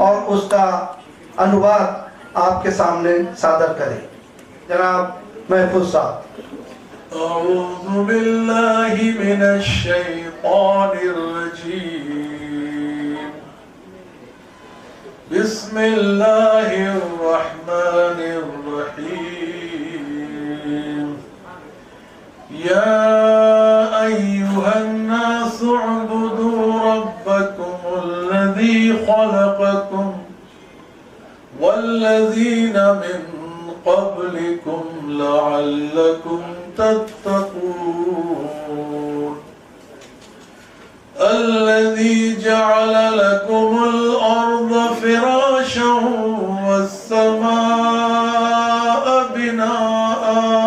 और उसका अनुवाद आपके सामने सादर करें। जनाब महफूज साहब। अऊज़ु बिल्लाहि मिनश शैतानिर रजीम। बिस्मिल्लाहिर रहमानिर रहीम। या अय्युहन नासु उ'बुदू रब्बकुमुल्लज़ी खलक़कुम वल्लज़ीन मिन क़ब्लिकुम लअल्लकुम तत्तक़ून। अल्लज़ी जअल लकुमुल अर्ज़ फ़िराशं वस्समाअ बिनाअ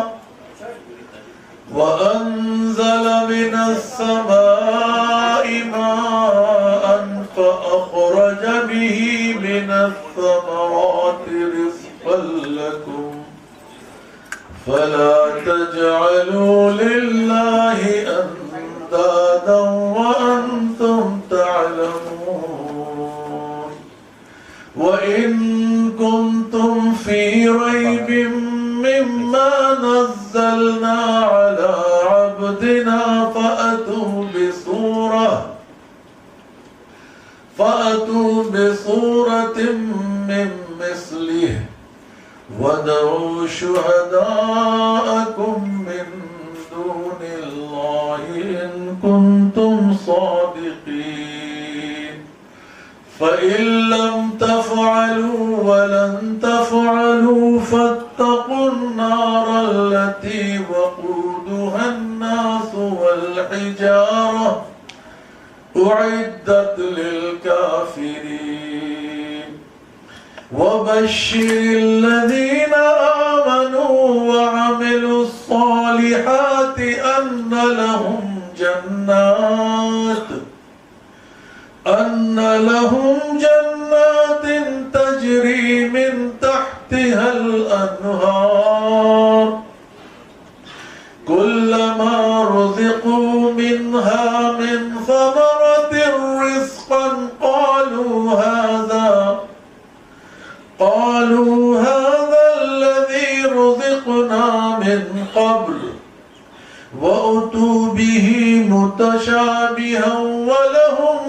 वअन्ज़ल मिनस समाइ माअन फ़अख़रज बिही मिनस समराति रिज़क़न लकुम फला तजअलू लिल्लाहि अंदादा वअंतुम तअलमून। वइन कुंतुम फी रैबिम मिम्मा नज़्ज़लना अला अब्दिना फ़अतू बिसूरतिम मिन मिस्लिहि वदऊ शुहदाअकुम मिन दूनिल्लाहि इन कुंतुम सादिक़ीन। फ़इन लम तफ़अलू वलन तफ़अलू फ़त्तक़ुन्नार अल्लती वक़ूदुहन नासु वल हिजारह उइद्दत लिलकाफ़िरीन। वबश्शिरिल्लज़ीन आमनू वअमिलुस्सालिहाति अन्न लहुम जन्नातिन तजरी मिन तहतिहल अन्हार कुल्लमा रुज़िक़ू मिन्हा मिन समरतिर रिज़क़न क़ालू हाज़ा अल्लज़ी रुज़िक़ना मिन क़ब्ल वअतू बिही मुतशाबिहन वलहुम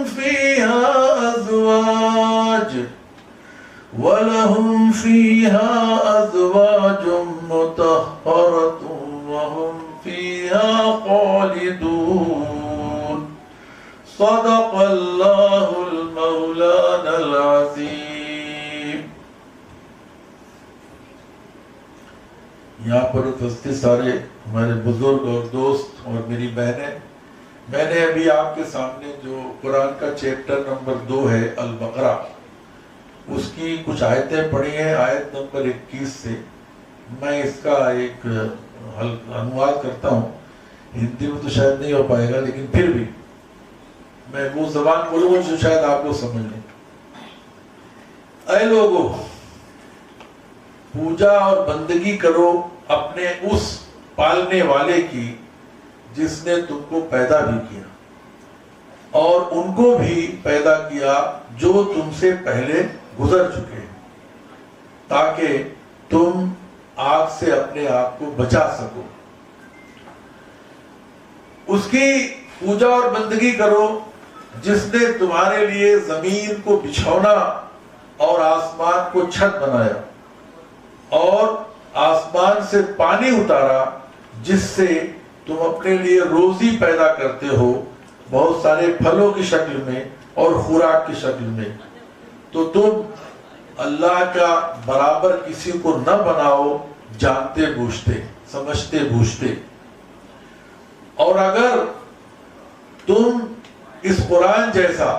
फ़ीहा अज़वाजुम मुतहहरतुन वहुम फ़ीहा ख़ालिदून। सदक़ल्लाहुल मौलानाल अज़ीम। यहाँ पर उपस्थित सारे हमारे बुजुर्ग और दोस्त और मेरी बहनें, मैंने अभी आपके सामने जो कुरान का चैप्टर नंबर 2 है अल बकरा, उसकी कुछ आयतें पढ़ी हैं। आयत नंबर 21 से मैं इसका एक अनुवाद करता हूँ। हिंदी में तो शायद नहीं हो पाएगा, लेकिन फिर भी मैं वो ज़बान बोलूँगा जो शायद आप लोग समझ लें। ऐ लोगों, पूजा और बंदगी करो अपने उस पालने वाले की जिसने तुमको पैदा भी किया और उनको भी पैदा किया जो तुमसे पहले गुजर चुके हैं, ताकि तुम आग से अपने आप को बचा सको। उसकी पूजा और बंदगी करो जिसने तुम्हारे लिए जमीन को बिछौना और आसमान को छत बनाया और आसमान से पानी उतारा जिससे तुम अपने लिए रोजी पैदा करते हो, बहुत सारे फलों की शक्ल में और खुराक की शक्ल में। तो तुम अल्लाह का बराबर किसी को न बनाओ, जानते बूझते, समझते बूझते। और अगर तुम इस कुरान जैसा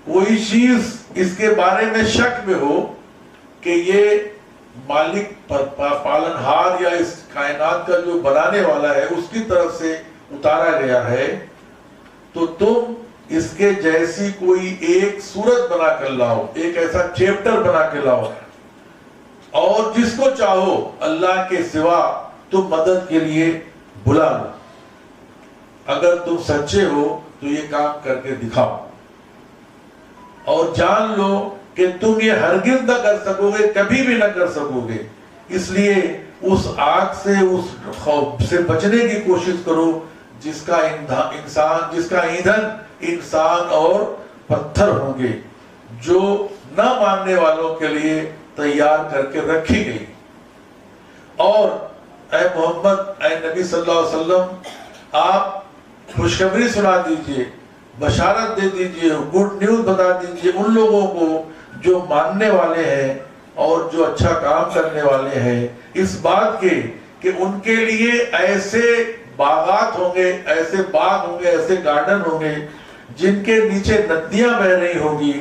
कोई चीज इसके बारे में शक में हो कि ये मालिक पालनहार या इस कायनात का जो बनाने वाला है उसकी तरफ से उतारा गया है, तो तुम इसके जैसी कोई एक सूरत बना कर लाओ, एक ऐसा चैप्टर बना के लाओ और जिसको चाहो अल्लाह के सिवा तुम मदद के लिए बुला लो। अगर तुम सच्चे हो तो ये काम करके दिखाओ और जान लो कि तुम ये हरगिज न कर सकोगे, कभी भी न कर सकोगे। इसलिए उस आग से, उस खौफ से बचने की कोशिश करो जिसका ईंधन इंसान और पत्थर होंगे, जो न मानने वालों के लिए तैयार करके रखी गई। और ऐ मोहम्मद, ऐ नबी सल्लल्लाहु अलैहि वसल्लम, आप खुशखबरी सुना दीजिए, बशारत दे दीजिए, गुड न्यूज बता दीजिए उन लोगों को जो मानने वाले हैं और जो अच्छा काम करने वाले हैं, इस बात के कि उनके लिए ऐसे बागात होंगे, ऐसे बाग होंगे, ऐसे गार्डन होंगे जिनके नीचे नदियां बह रही होगी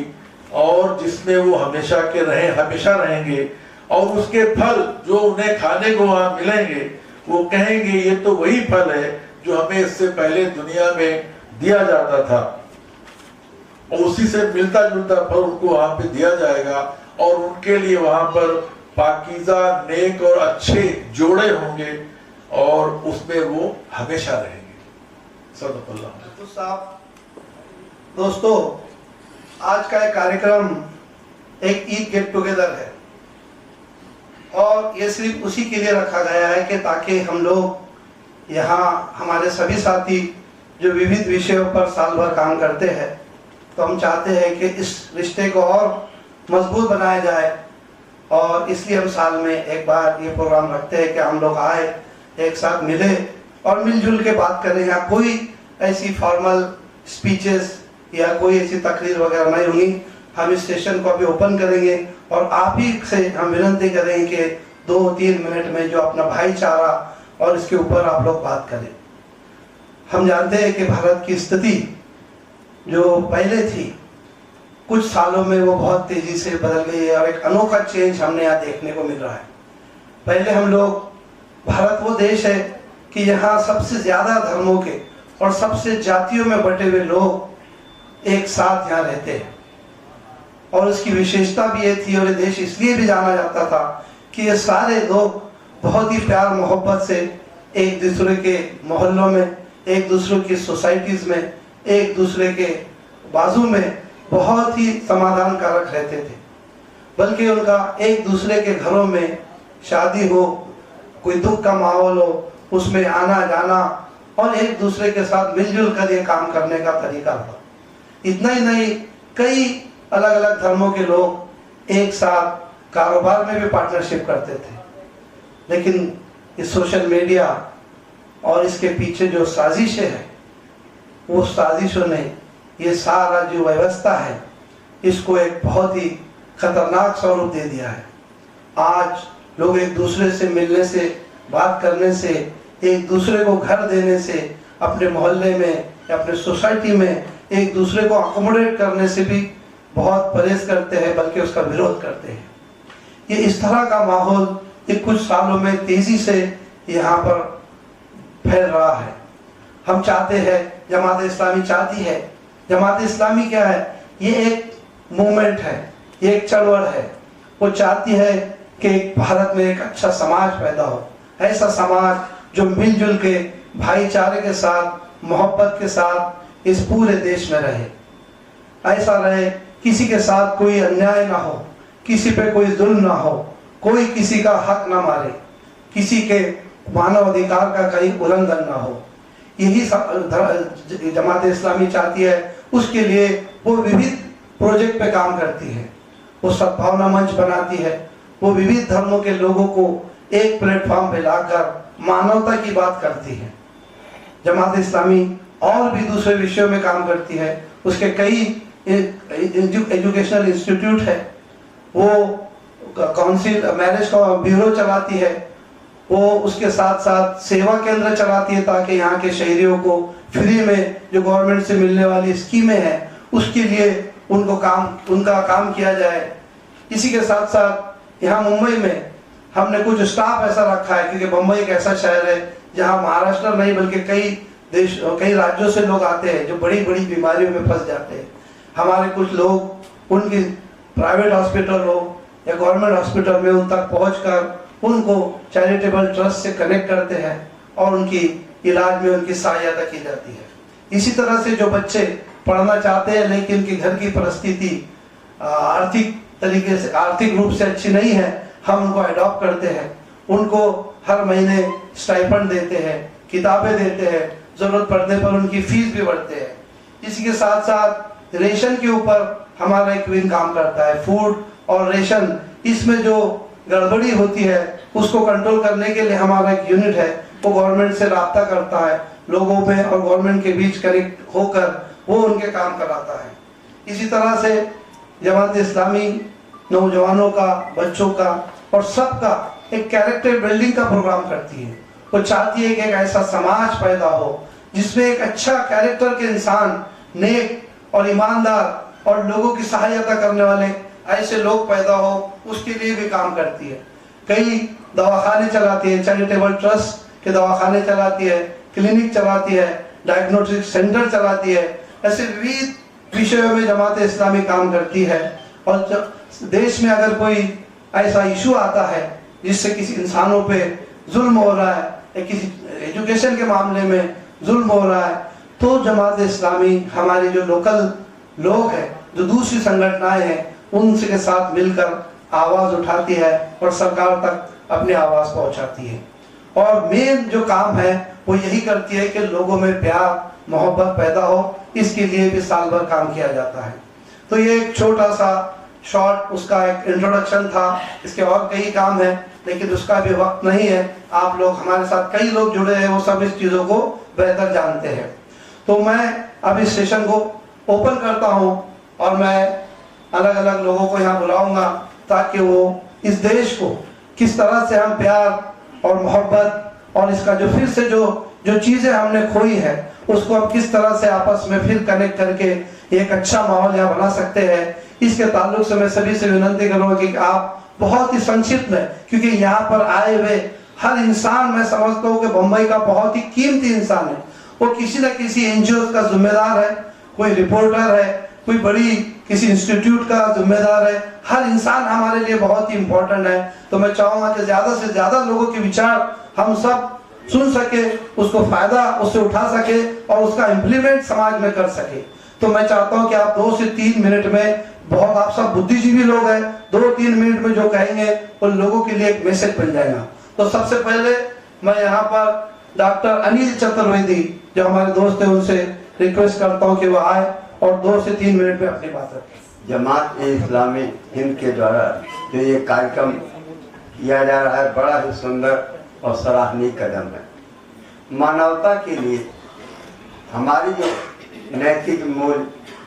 और जिसमें वो हमेशा रहेंगे, और उसके फल जो उन्हें खाने को वहां मिलेंगे, वो कहेंगे ये तो वही फल है जो हमें इससे पहले दुनिया में दिया जाता था, और उसी से मिलता जुलता फल उनको वहां पे दिया जाएगा, और उनके लिए वहां पर पाकीज़ा, नेक और अच्छे जोड़े होंगे, और उसमें वो हमेशा रहेंगे। सल्लल्लाहु साहब, दोस्तों, आज का एक कार्यक्रम एक ईद गेट टुगेदर है, और ये सिर्फ उसी के लिए रखा गया है कि ताकि हम लोग यहाँ, हमारे सभी साथी जो विविध विषयों पर साल भर काम करते हैं, तो हम चाहते हैं कि इस रिश्ते को और मजबूत बनाया जाए, और इसलिए हम साल में एक बार ये प्रोग्राम रखते हैं कि हम लोग आए, एक साथ मिले और मिलजुल के बात करें। यहाँ कोई ऐसी फॉर्मल स्पीचेस या कोई ऐसी तकरीर वगैरह नहीं होगी। हम इस सेशन को अभी ओपन करेंगे और आप ही से हम विनती करेंगे कि 2-3 मिनट में जो अपना भाईचारा और इसके ऊपर आप लोग बात करें। हम जानते हैं कि भारत की स्थिति जो पहले थी, कुछ सालों में वो बहुत तेजी से बदल गई है, और एक अनोखा चेंज हमने यहाँ देखने को मिल रहा है। पहले हम लोग, भारत वो देश है कि यहाँ सबसे ज्यादा धर्मों के और सबसे जातियों में बटे हुए लोग एक साथ यहाँ रहते हैं, और उसकी विशेषता भी ये थी, और ये देश इसलिए भी जाना जाता था कि ये सारे लोग बहुत ही प्यार मोहब्बत से एक दूसरे के मोहल्लों में, एक दूसरे की सोसाइटीज में, एक दूसरे के बाजू में बहुत ही समाधान कारक रहते थे। बल्कि उनका एक दूसरे के घरों में शादी हो, कोई दुख का माहौल हो, उसमें आना जाना और एक दूसरे के साथ मिलजुल कर ये काम करने का तरीका था। इतना ही नहीं, कई अलग अलग धर्मों के लोग एक साथ कारोबार में भी पार्टनरशिप करते थे। लेकिन इस सोशल मीडिया और इसके पीछे जो साजिशें हैं, वो साजिशों ने ये सारा जो व्यवस्था है, इसको एक बहुत ही खतरनाक स्वरूप दे दिया है। आज लोग एक दूसरे से मिलने से, बात करने से, एक दूसरे को घर देने से, अपने मोहल्ले में या अपने सोसाइटी में एक दूसरे को अकोमोडेट करने से भी बहुत परहेज करते हैं, बल्कि उसका विरोध करते हैं। ये इस तरह का माहौल ये कुछ सालों में तेजी से यहाँ पर फैल रहा है। हम चाहते हैं, जमात इस्लामी चाहती है, जमात इस्लामी क्या है, ये एक मूवमेंट है, ये एक चळवळ है। वो चाहती है कि भारत में एक अच्छा समाज पैदा हो, ऐसा समाज जो मिलजुल के भाईचारे के साथ, मोहब्बत के साथ इस पूरे देश में रहे। ऐसा रहे किसी के साथ कोई अन्याय ना हो, किसी पे कोई जुल्म ना हो, कोई किसी का हक ना मारे, किसी के मानव अधिकार का कहीं उल्लंघन ना हो। यही जमात इस्लामी चाहती है। उसके लिए वो विविध प्रोजेक्ट पे काम करती है, वो सद्भावना मंच बनाती है, वो विविध धर्मों के लोगों को एक प्लेटफॉर्म पे लाकर मानवता की बात करती है। जमात इस्लामी और भी दूसरे विषयों में काम करती है। उसके कई एजुकेशनल इंस्टीट्यूट है, वो काउंसिल मैरिज का ब्यूरो चलाती है, वो उसके साथ साथ सेवा केंद्र चलाती है ताकि यहाँ के शहरियों को फ्री में जो गवर्नमेंट से मिलने वाली स्कीमें हैं उसके लिए उनका काम किया जाए। इसी के साथ साथ यहाँ मुंबई में हमने कुछ स्टाफ ऐसा रखा है, क्योंकि मुंबई एक ऐसा शहर है जहाँ महाराष्ट्र नहीं बल्कि कई राज्यों से लोग आते हैं जो बड़ी बड़ी बीमारियों में फंस जाते हैं। हमारे कुछ लोग उनकी प्राइवेट हॉस्पिटल हो या गवर्नमेंट हॉस्पिटल में उन तक पहुंचकर उनको चैरिटेबल ट्रस्ट से कनेक्ट करते हैं और उनकी इलाज में उनकी सहायता की जाती है। इसी तरह से जो बच्चे पढ़ना चाहते हैं लेकिन उनकी घर की परिस्थिति आर्थिक तरीके से, आर्थिक रूप से अच्छी नहीं है, हम उनको अडॉप्ट करते हैं, उनको हर महीने स्टाइपेंड देते हैं, किताबें देते हैं, जरूरत पड़ने पर उनकी फीस भी बढ़ते हैं। इसी के साथ साथ रेशन के ऊपर हमारा एक विंग काम करता है। फूड और रेशन, इसमें जो गड़बड़ी होती है उसको कंट्रोल करने के लिए हमारा एक यूनिट है, वो गवर्नमेंट से राब्ता करता है, लोगों में और गवर्नमेंट के बीच कनेक्ट होकर वो उनके काम कराता है। इसी तरह से जमात इस्लामी नौजवानों का, बच्चों का और सबका एक कैरेक्टर बिल्डिंग का प्रोग्राम करती है। वो चाहती है कि एक ऐसा समाज पैदा हो जिसमें एक अच्छा कैरेक्टर के इंसान, नेक और ईमानदार और लोगों की सहायता करने वाले ऐसे लोग पैदा हो, उसके लिए भी काम करती है। कई दवाखाने चलाती है, चैरिटेबल ट्रस्ट के दवाखाने चलाती है, क्लिनिक चलाती है, डायग्नोस्टिक सेंटर चलाती है। ऐसे विविध विषयों में जमात इस्लामी काम करती है। और देश में अगर कोई ऐसा इशू आता है जिससे किसी इंसानों पे जुल्म हो रहा है या किसी एजुकेशन के मामले में जुल्म हो रहा है, तो जमात इस्लामी हमारी जो लोकल लोग हैं, जो दूसरी संगठनाएं हैं, उनके साथ मिलकर आवाज उठाती है और सरकार तक अपनी आवाज पहुंचाती है। और मेन जो काम है वो यही करती है कि लोगों में प्यार मोहब्बत पैदा हो, इसके लिए भी साल भर काम किया जाता है। तो ये एक छोटा सा शॉर्ट उसका एक इंट्रोडक्शन था। इसके और कई काम है लेकिन उसका भी वक्त नहीं है। आप लोग हमारे साथ कई लोग जुड़े हैं, वो सब इस चीज़ों को बेहतर जानते हैं। तो मैं अब इस सेशन को ओपन करता हूँ और मैं अलग अलग लोगों को यहाँ बुलाऊंगा ताकि वो इस देश को किस तरह से हम प्यार और मोहब्बत और इसका जो फिर से जो चीज़ें हमने खोई है उसको हम किस तरह से आपस में फिर कनेक्ट करके एक अच्छा माहौल यहाँ बना सकते हैं। इसके ताल्लुक से मैं सभी से विनती करूँगा कि आप बहुत ही संक्षिप्त में, क्योंकि यहाँ पर आए हुए हर इंसान मैं समझता हूँ कि बम्बई का बहुत ही कीमती इंसान है। वो किसी न किसी एनजीओ का जिम्मेदार है, कोई रिपोर्टर है, कोई बड़ी किसी इंस्टीट्यूट का जिम्मेदार है। हर इंसान हमारे लिए बहुत ही इम्पोर्टेंट है। तो मैं चाहूँगा कि ज़्यादा से ज़्यादा लोगों के विचार हम सब सुन सके, उसको फायदा उससे उठा सके और उसका इम्प्लीमेंट समाज में कर सके। तो मैं चाहता हूँ कि आप 2 से 3 मिनट में, बहुत आप सब बुद्धिजीवी लोग हैं, 2-3 मिनट में जो कहेंगे उन लोगों के लिए एक मैसेज बन जाएगा। तो सबसे पहले मैं यहाँ पर डॉक्टर अनिल चतुर्वेदी जो हमारे दोस्त हैं उनसे रिक्वेस्ट करता हूँ कि वो आए और 2 से 3 मिनट में अपनी बात रखें। जमात इस्लामी हिंद के द्वारा जो ये कार्यक्रम किया जा रहा है, बड़ा ही सुंदर और सराहनीय कदम है। मानवता के लिए हमारी जो नैतिक मूल्य,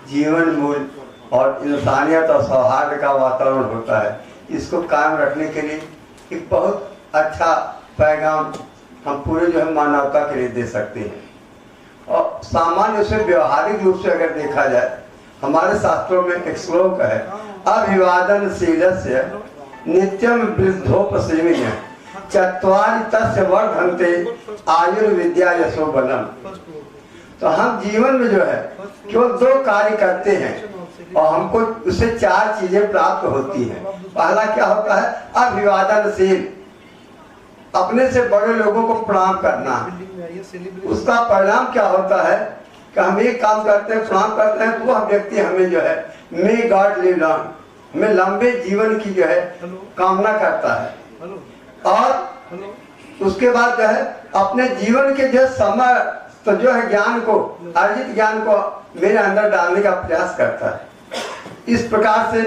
जीवन मूल्य और इंसानियत और सौहार्द का वातावरण होता है, इसको कायम रखने के लिए एक बहुत अच्छा पैगाम हम पूरे जो है मानवता के लिए दे सकते हैं। और सामान्य से व्यवहारिक रूप से अगर देखा जाए, हमारे शास्त्रों में एक श्लोक है, अभिवादनशीलस्य नित्यम वृद्धोपसेविनः चत्वारि तस्य वर्धन्ते आयुर्विद्या यशो बलम। तो हम जीवन में जो है केवल 2 कार्य करते हैं और हमको उससे 4 चीजें प्राप्त होती हैं। पहला क्या होता है? अभिवादनशील, अपने से बड़े लोगों को प्रणाम करना। उसका परिणाम क्या होता है कि हम एक काम करते हैं, प्रणाम करते हैं, तो वह व्यक्ति हमें जो है मे गॉड लिव लॉन्ग, हमें लंबे जीवन की जो है कामना करता है। और उसके बाद जो है अपने जीवन के जो समय तो जो है ज्ञान को, अर्जित ज्ञान को मेरे अंदर डालने का प्रयास करता है। इस प्रकार से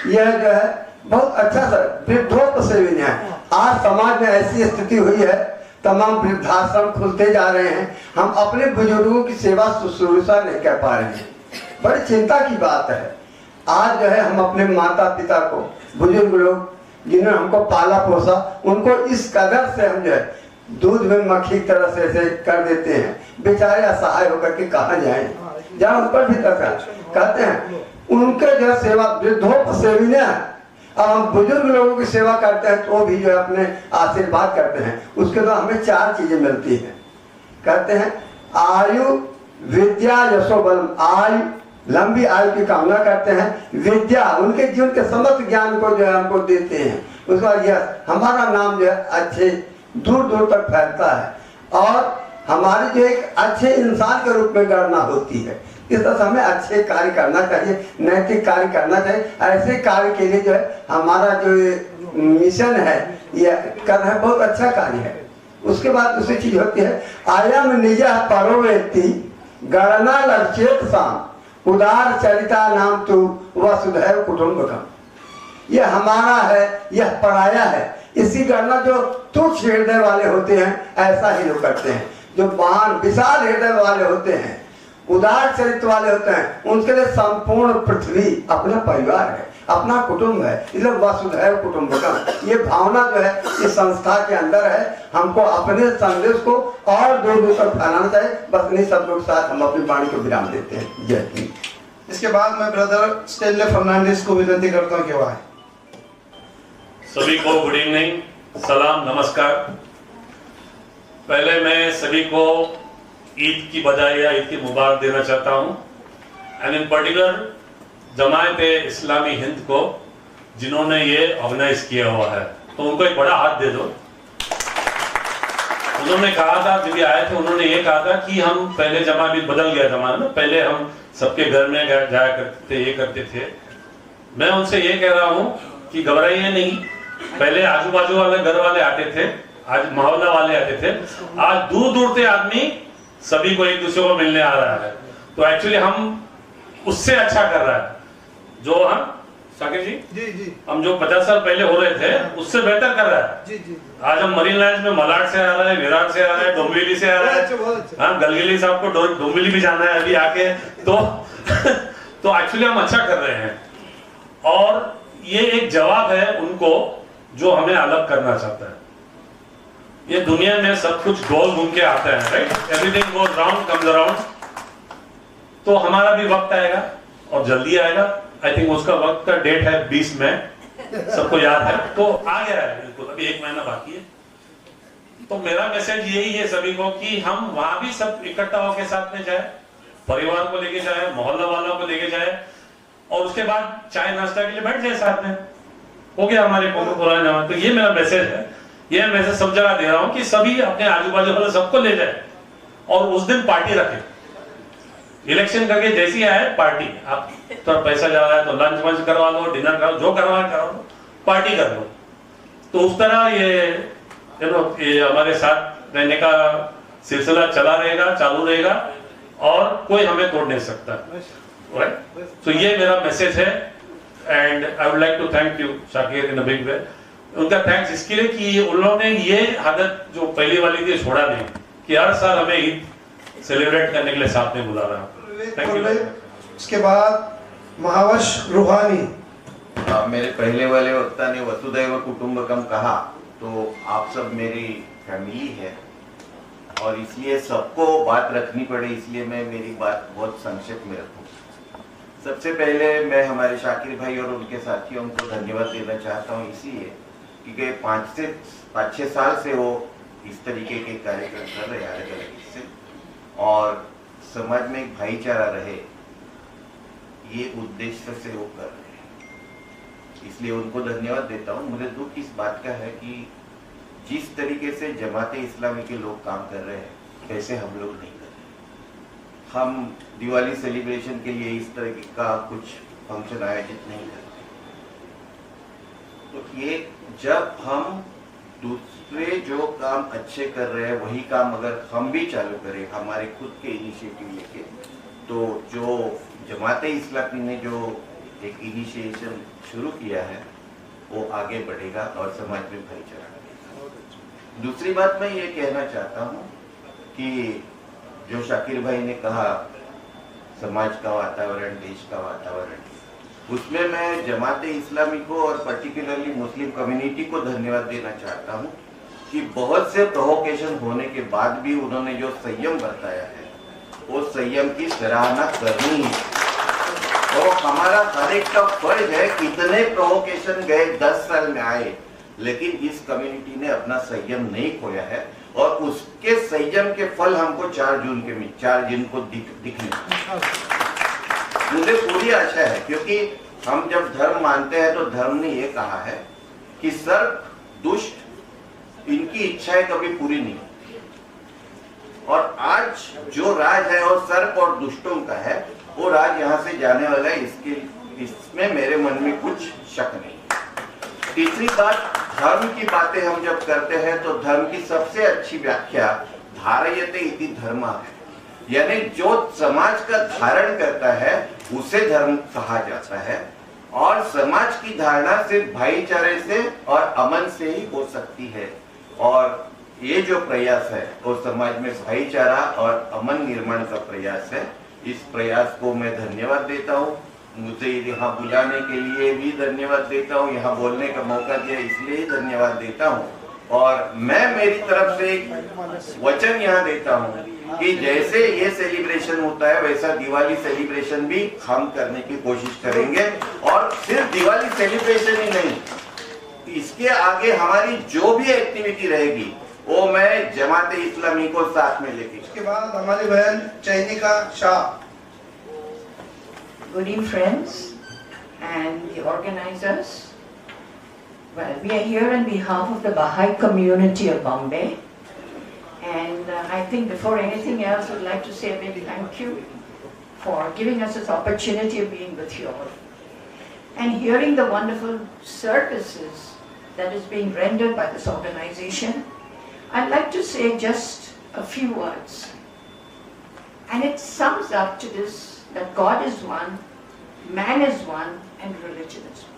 यह जो है बहुत अच्छा सा वृद्धोपसेविन है। आज समाज में ऐसी स्थिति हुई है, तमाम वृद्धाश्रम खुलते जा रहे हैं, हम अपने बुजुर्गों की सेवा शुश्रूषा नहीं कर पा रहे हैं। बड़ी चिंता की बात है। आज जो है हम अपने माता पिता को, बुजुर्ग लोग जिन्होंने हमको पाला पोसा, उनको इस कदर से हम जो है दूध में मक्खी की तरह से ऐसे कर देते हैं, बेचारे असहाय होकर के कहाँ जाएं, जहाँ ऊपर भी तक कहते हैं उनके जो सेवा वृद्धोपसेविन है। अब हम बुजुर्ग लोगों की सेवा करते हैं तो भी जो है अपने आशीर्वाद करते हैं, उसके बाद हमें 4 चीजें मिलती हैं। कहते हैं आयु विद्या यशो बल, आयु लंबी आयु की कामना करते हैं, विद्या उनके जीवन के समस्त ज्ञान को जो है हमको देते हैं। उसके बाद यह हमारा नाम जो है अच्छे दूर दूर तक फैलता है और हमारी जो एक अच्छे इंसान के रूप में गणना होती है। इस तरह से हमें अच्छे कार्य करना चाहिए, नैतिक कार्य करना चाहिए। ऐसे कार्य के लिए जो है हमारा जो मिशन है ये कर रहे हैं, बहुत अच्छा कार्य है। उसके बाद दूसरी चीज होती है आयम निज परो व्यक्ति गणना लक्ष्यत साम उदार चरिता नाम तु वसुधैव कुटुंबकम। यह हमारा है, यह पराया है, इसकी गणना जो तुच्छ हृदय वाले होते हैं ऐसा ही लोग करते हैं। जो महान विशाल हृदय वाले होते हैं, उदार चरित्र वाले होते हैं, उनके लिए संपूर्ण पृथ्वी अपना परिवार है, अपना कुटुंब है। इसलिए वसुधैव कुटुंबकम ये भावना जो है इस संस्था के अंदर है। हमको अपने संदेश को और दूर दूर तक फैलाना चाहिए। बस इन्हीं सब लोग साथ हम अपनी वाणी को विराम देते हैं। जय हिंद। इसके बाद मैं ब्रदर स्टेनले फर्नांडिस को विनती करता हूँ कि वह आए। सभी को गुड इवनिंग, सलाम, नमस्कार। पहले मैं सभी को ईद की बधाई या ईद की मुबारक देना चाहता हूं, एंड इन पर्टिकुलर जमायत इस्लामी हिंद को जिन्होंने ये ऑर्गेनाइज किया हुआ है, तो उनको एक बड़ा हाथ दे दो। उन्होंने कहा था, जब ये आए थे उन्होंने ये कहा था कि हम पहले जमाना भी बदल गया जमाना ना, पहले हम सबके घर में जाया करते थे, ये करते थे। मैं उनसे ये कह रहा हूं कि घबराइए नहीं, पहले आजू बाजू वाले घर वाले आते थे, आज मोहल्ला वाले आते थे, आज दूर दूर से आदमी सभी को एक दूसरे को मिलने आ रहा है। तो एक्चुअली हम उससे अच्छा कर रहा है जो हम शाकिर जी हम जो 50 साल पहले हो रहे थे उससे बेहतर कर रहा है। आज हम मरीन लाइन्स में मलाड से आ रहा है, विराट से आ रहा है, डोंबिवली से आ रहा है। हाँ, गलगिली साहब को डोंबिवली भी जाना है अभी आके, तो एक्चुअली हम अच्छा कर रहे हैं। और ये एक जवाब है उनको जो हमें अलग करना चाहता है। ये दुनिया में सब कुछ गोल घूम के आता है, right? Everything goes round comes around. तो हमारा भी वक्त आएगा और जल्दी आएगा। आई थिंक उसका वक्त का डेट है 20 में, सबको याद है, तो आ गया है बिल्कुल, अभी 1 महीना बाकी है। तो मेरा मैसेज यही है सभी को कि हम वहां भी सब इकट्ठा होकर साथ में जाए, परिवार को लेके जाए, मोहल्ला वालों को लेके जाए, और उसके बाद चाय नाश्ता के लिए बैठ जाए साथ में। हो गया हमारे पुराने जमाने। तो ये मेरा मैसेज है, ये मैसेज सब जगह दे रहा हूं कि सभी अपने आजू बाजू वाले सबको ले जाए और उस दिन पार्टी रखें। इलेक्शन करके जैसी आए पार्टी, आप थोड़ा पैसा जा रहा है तो लंच वंच करवा लो, डिनर करो, जो करवा करो, पार्टी कर लो। तो उस तरह ये हमारे साथ रहने का सिलसिला चला रहेगा, चालू रहेगा, और कोई हमें तोड़ नहीं सकता, राइट? तो ये मेरा मैसेज है, and I would like to thank you Shakir in a big way. उनका थैंक्स इसके लिए कि उन्होंने ये आदत जो पहली वाली थी छोड़ा नहीं, कि हर साल हमें ईद सेलिब्रेट करने के लिए साथ में बुला रहा। Thank you. उसके बाद महावश रूहानी। मेरे पहले वाले वक्ता ने वसुधैव कुटुंबकम कहा, तो आप सब मेरी फैमिली है और इसलिए सबको बात रखनी पड़े, इसलिए मैं मेरी बात बहुत संक्षेप में रखूं। सबसे पहले मैं हमारे शाकिर भाई और उनके साथियों को धन्यवाद देना चाहता हूं, इसलिए क्योंकि 5-6 साल से वो इस तरीके के कार्यक्रम कर रहे हैं अलग अलग से, और समाज में एक भाईचारा रहे, ये उद्देश्य से वो कर रहे हैं, इसलिए उनको धन्यवाद देता हूँ। मुझे दुख इस बात का है कि जिस तरीके से जमाते इस्लामी के लोग काम कर रहे हैं वैसे हम लोग नहीं कर रहे। हम दिवाली सेलिब्रेशन के लिए इस तरह का कुछ फंक्शन आयोजित नहीं करते। तो ये जब हम दूसरे जो काम अच्छे कर रहे हैं वही काम अगर हम भी चालू करें हमारे खुद के इनिशिएटिव लेके, तो जो जमाते इस्लामी ने जो एक इनिशिएशन शुरू किया है वो आगे बढ़ेगा और समाज में भाईचारा बढ़ेगा। दूसरी बात मैं ये कहना चाहता हूँ कि जो शाकिर भाई ने कहा समाज का वातावरण, देश का वातावरण, उसमें मैं जमाते इस्लामी को और पर्टिकुलरली मुस्लिम कम्युनिटी को धन्यवाद देना चाहता हूँ कि बहुत से प्रोवोकेशन होने के बाद भी उन्होंने जो संयम बरताया है वो संयम की सराहना करनी है। और हमारा हर एक का फर्ज है, कितने प्रोवोकेशन गए 10 साल में आए, लेकिन इस कम्युनिटी ने अपना संयम नहीं खोया है, और उसके संयम के फल हमको 4 जून को दिखने। मुझे पूरी आशा है, क्योंकि हम जब धर्म मानते हैं तो धर्म ने ये कहा है कि सर्प दुष्ट इनकी इच्छाएं कभी पूरी नहीं होती, और आज जो राज है और सर्प और दुष्टों का है, वो राज यहाँ से जाने वाला है, इसमें मेरे मन में कुछ शक नहीं। तीसरी बात, धर्म की बातें हम जब करते हैं तो धर्म की सबसे अच्छी व्याख्या धारयते इति धर्म है, यानी जो समाज का धारण करता है उसे धर्म कहा जाता है। और समाज की धारणा सिर्फ भाईचारे से और अमन से ही हो सकती है। और ये जो प्रयास है वो समाज में भाईचारा और अमन निर्माण का प्रयास है। इस प्रयास को मैं धन्यवाद देता हूँ। मुझे यहाँ बुलाने के लिए भी धन्यवाद देता हूँ, यहाँ बोलने का मौका दिया इसलिए ही धन्यवाद देता हूँ। और मैं मेरी तरफ से एक वचन यहाँ देता हूँ कि जैसे ये सेलिब्रेशन होता है वैसा दिवाली सेलिब्रेशन भी हम करने की कोशिश करेंगे। और सिर्फ दिवाली सेलिब्रेशन ही नहीं, इसके आगे हमारी जो भी एक्टिविटी रहेगी वो मैं जमाते इस्लामी को साथ में लेके। इसके बाद हमारी बहन चैनिका Shah. Good evening, friends and the organizers. Well, we are here on behalf of the Baha'i community of Bombay, and I think before anything else, we'd like to say a big thank you for giving us this opportunity of being with you all and hearing the wonderful services that is being rendered by this organization. I'd like to say just a few words, and it sums up to this: that God is one, man is one, and religion is one.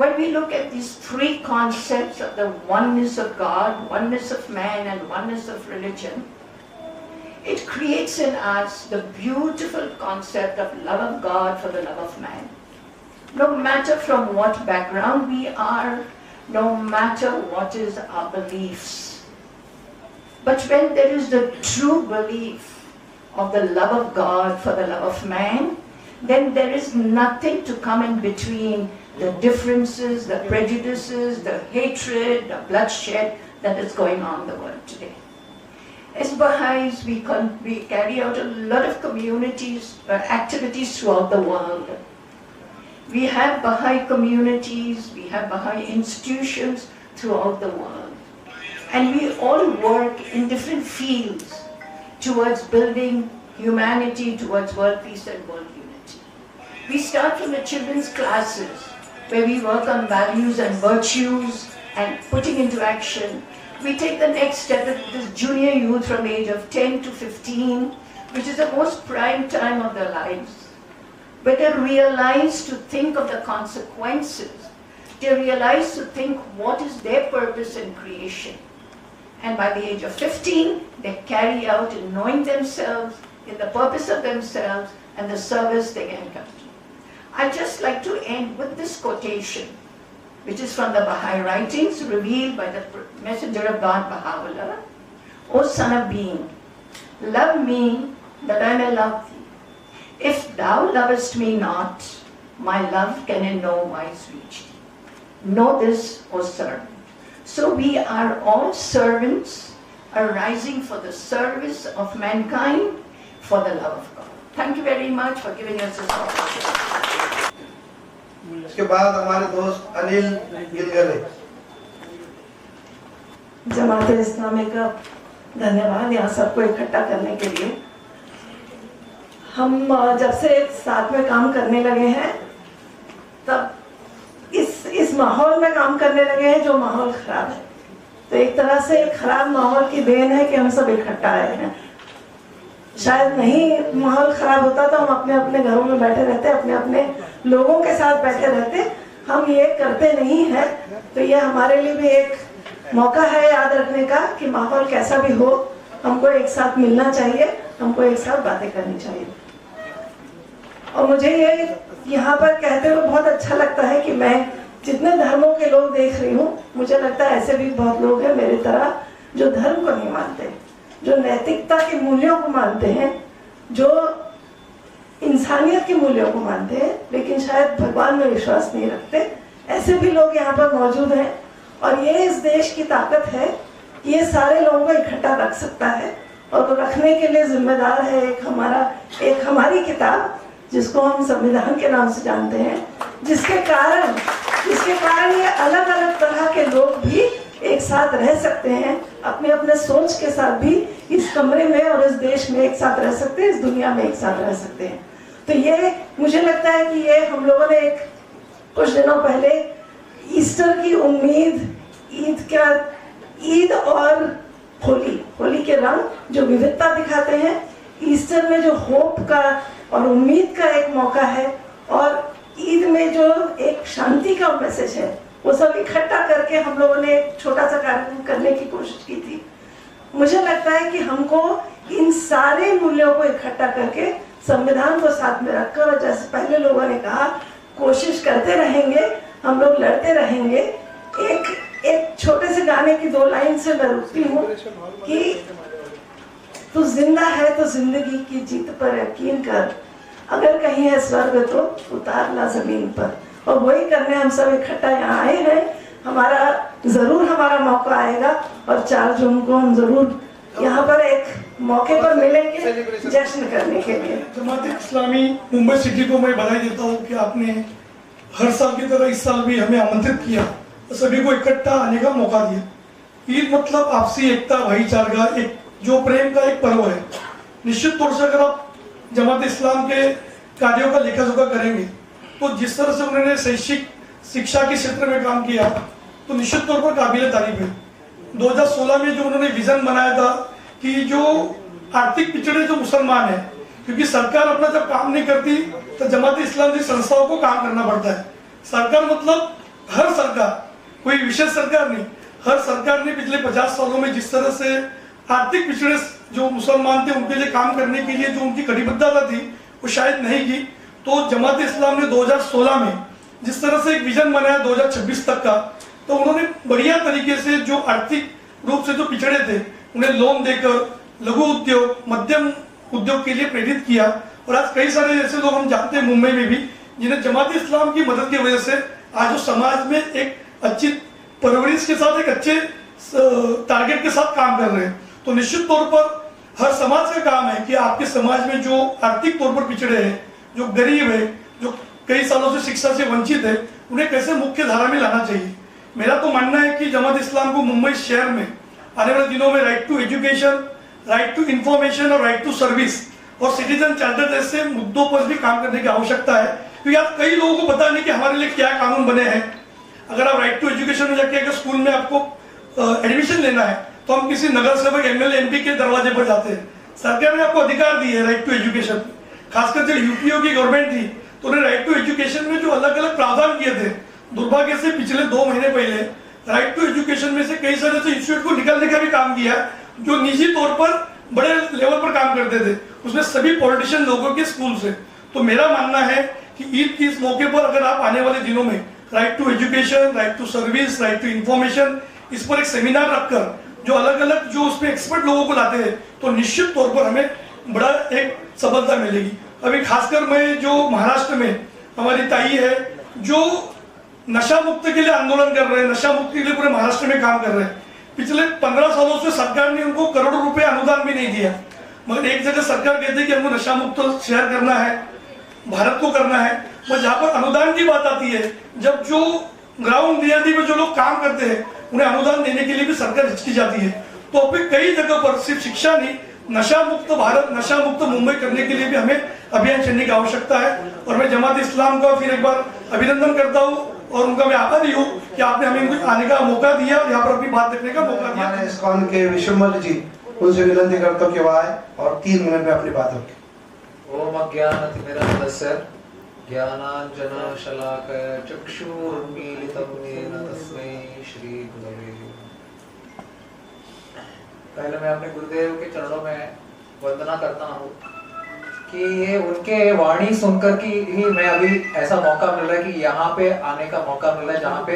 When we look at these three concepts of the oneness of God, oneness of man, and oneness of religion, it creates in us the beautiful concept of love of God for the love of man. No matter from what background we are, no matter what is our beliefs. But when there is the true belief of the love of God for the love of man, then there is nothing to come in between the differences, the prejudices, the hatred, the bloodshed that is going on in the world today. As Baha'is, we carry out a lot of activities throughout the world. We have Baha'i communities, we have Baha'i institutions throughout the world. And we all work in different fields towards building humanity, towards world peace and world unity. We start from the children's classes, where we work on values and virtues and putting into action. We take the next step with this junior youth from the age of 10 to 15, which is the most prime time of their lives, where they realize to think of the consequences. They realize to think what is their purpose in creation. And by the age of 15, they carry out in knowing themselves, in the purpose of themselves, and the service they can come to. I'd just like to end with this quotation, which is from the Baha'i writings revealed by the Messenger of God, Baha'u'llah. O son of being, love me that I may love thee. If thou lovest me not, my love can in no wise reach thee. Know this, O servant. So we are all servants arising for the service of mankind, for the love of God. Thank you very much for giving us this opportunity. इसके बाद हमारे दोस्त अनिल गिलगले। जमात इस्लामी का धन्यवाद यहाँ सबको इकट्ठा करने के लिए। हम जब से साथ में काम करने लगे हैं तब इस माहौल में काम करने लगे हैं जो माहौल खराब है। तो एक तरह से खराब माहौल की देन है कि हम सब इकट्ठा आए हैं। शायद नहीं माहौल खराब होता तो हम अपने अपने घरों में बैठे रहते, अपने अपने लोगों के साथ बैठे रहते। हम ये करते नहीं हैं, तो ये हमारे लिए भी एक मौका है याद रखने का कि माहौल कैसा भी हो, हमको एक साथ मिलना चाहिए, हमको एक साथ बातें करनी चाहिए। और मुझे ये यहाँ पर कहते हुए बहुत अच्छा लगता है कि मैं जितने धर्मों के लोग देख रही हूँ, मुझे लगता है ऐसे भी बहुत लोग हैं मेरी तरह जो धर्म को नहीं मानते, जो नैतिकता के मूल्यों को मानते हैं, जो इंसानियत के मूल्यों को मानते हैं, लेकिन शायद भगवान में विश्वास नहीं रखते। ऐसे भी लोग यहाँ पर मौजूद हैं और ये इस देश की ताकत है कि ये सारे लोगों को इकट्ठा रख सकता है। और रखने के लिए जिम्मेदार है एक हमारी किताब जिसको हम संविधान के नाम से जानते हैं, जिसके कारण ये अलग अलग तरह के लोग भी एक साथ रह सकते हैं, अपने अपने सोच के साथ भी इस कमरे में और इस देश में एक साथ रह सकते हैं, इस दुनिया में एक साथ रह सकते हैं। तो ये मुझे लगता है कि ये हम लोगों ने कुछ दिनों पहले ईस्टर की उम्मीद, ईद और होली के रंग जो विविधता दिखाते हैं, ईस्टर में जो होप का और उम्मीद का एक मौका है, और ईद में जो एक शांति का मैसेज है, वो सब इकट्ठा करके हम लोगों ने एक छोटा सा कार्यक्रम करने की कोशिश की थी। मुझे लगता है कि हमको इन सारे मूल्यों को इकट्ठा करके संविधान को साथ में रखकर, और जैसे पहले लोगों ने कहा, कोशिश करते रहेंगे, हम लोग लड़ते रहेंगे। एक छोटे से गाने की 2 लाइन से मैं रुकती हूँ कि तू जिंदा है तो जिंदगी की जीत पर यकीन कर, अगर कहीं है स्वर्ग तो उतारना जमीन पर। और वही करने हम सब इकट्ठा यहाँ आए हैं। हमारा मौका आएगा और 4 जून को हम जरूर यहाँ पर एक मौके पर मिलेंगे जश्न करने के लिए। जमात इस्लामी मुंबई सिटी को मैं बधाई देता हूँ कि आपने हर साल की तरह इस साल भी हमें आमंत्रित किया, सभी को इकट्ठा आने का मौका दिया। ईद मतलब आपसी एकता, भाईचारा, एक जो प्रेम का एक पर्व है। निश्चित तौर से अगर आप जमात इस्लाम के कार्यों का लेखा जोखा करेंगे तो जिस तरह से उन्होंने शैक्षिक शिक्षा के क्षेत्र में काम किया तो निश्चित तौर पर काबिल तारीफ है। 2016 में जो उन्होंने विजन बनाया था कि जो आर्थिक पिछड़े जो मुसलमान है, क्योंकि सरकार अपना जब काम नहीं करती तो जमात इस्लाम की संस्थाओं को काम करना पड़ता है। सरकार मतलब हर सरकार, कोई विशेष सरकार नहीं, हर सरकार ने पिछले 50 सालों में जिस तरह से आर्थिक पिछड़े जो मुसलमान थे उनके लिए काम करने के लिए जो उनकी कटिबद्धता थी वो शायद नहीं की। तो जमात इस्लाम ने 2016 में जिस तरह से एक विजन बनाया 2026 तक का, तो उन्होंने बढ़िया तरीके से जो आर्थिक रूप से जो पिछड़े थे उन्हें लोन देकर लघु उद्योग, मध्यम उद्योग के लिए प्रेरित किया। और आज कई सारे ऐसे लोग हम जानते हैं मुंबई में भी जिन्हें जमात इस्लाम की मदद की वजह से आज जो समाज में एक अच्छी परवरिश के साथ, एक अच्छे टारगेट के साथ काम कर रहे हैं। तो निश्चित तौर पर हर समाज का काम है कि आपके समाज में जो आर्थिक तौर पर पिछड़े हैं, जो गरीब है, जो कई सालों से शिक्षा से वंचित है, उन्हें कैसे मुख्य धारा में लाना चाहिए। मेरा तो मानना है कि जमात इस्लाम को मुंबई शहर में आने वाले दिनों में right to education, right to information और राइट टू सर्विस और सिटीजन चार्टर जैसे मुद्दों पर भी काम करने की आवश्यकता है। क्योंकि आज कई लोगों को पता नहीं कि हमारे लिए क्या कानून बने हैं। अगर आप राइट टू एजुकेशन में जाके अगर स्कूल में आपको एडमिशन लेना है तो हम किसी नगर सेवक, एमएलए, एमपी के दरवाजे पर जाते हैं। सरकार ने आपको अधिकार दी है राइट टू एजुकेशन। खासकर जब यूपीओ की गवर्नमेंट थी तो उन्हें राइट टू एजुकेशन में जो अलग अलग प्रावधान किए थे, दुर्भाग्य से पिछले 2 महीने पहले राइट टू एजुकेशन में से कई सारे इंस्टीट्यूट को निकालने का भी काम किया जो निजी तौर पर बड़े लेवल पर काम करते थे, उसमें सभी पॉलिटिशियन लोगों के स्कूल से। तो मेरा मानना है कि ईद के इस मौके पर अगर आप आने वाले दिनों में right to education, right to service, right to information, इस पर एक सेमिनार रखकर जो अलग अलग जो उसमें एक्सपर्ट लोगों को लाते हैं तो निश्चित तौर पर हमें बड़ा एक सफलता मिलेगी। अभी खासकर मैं जो महाराष्ट्र में हमारी ताई है जो नशा मुक्त के लिए आंदोलन कर रहे हैं, नशा मुक्ति के लिए पूरे महाराष्ट्र में काम कर रहे हैं। पिछले 15 सालों से सरकार ने उनको करोड़ों रुपए अनुदान भी नहीं दिया, मगर एक जगह सरकार कहती है कि हमको नशा मुक्त शहर करना है, भारत को करना है, और जहाँ पर अनुदान की बात आती है, जब जो ग्राउंड रियालिटी में जो लोग काम करते हैं उन्हें अनुदान देने के लिए भी सरकार हिचकी जाती है। तो अभी कई जगह पर सिर्फ शिक्षा नहीं, नशा मुक्त भारत, नशा मुक्त मुंबई करने के लिए भी हमें अभियान चलने की आवश्यकता है। और मैं जमात इस्लाम का फिर एक बार अभिनंदन करता हूँ और उनका मैं आभारी हूँ कि आपने हमें आने का मौका दिया और यहाँ पर अपनी बात रखने का मौका दिया। हमारे इस्कॉन के विश्वमल जी, उनसे विनती करता हूँ कि वह आए और 3 मिनट में अपनी बात रखें। ओम अज्ञानतिमिरन्धस्य ज्ञानाञ्जन शलाकया चक्षुरुन्मीलितं येन तस्मै श्री गुरवे। पहले मैं अपने गुरुदेव के चरणों में वंदना करता हूँ कि ये उनके वाणी सुनकर की ही मैं अभी ऐसा मौका मिल रहा है कि यहाँ पे आने का मौका मिल रहा है जहाँ पे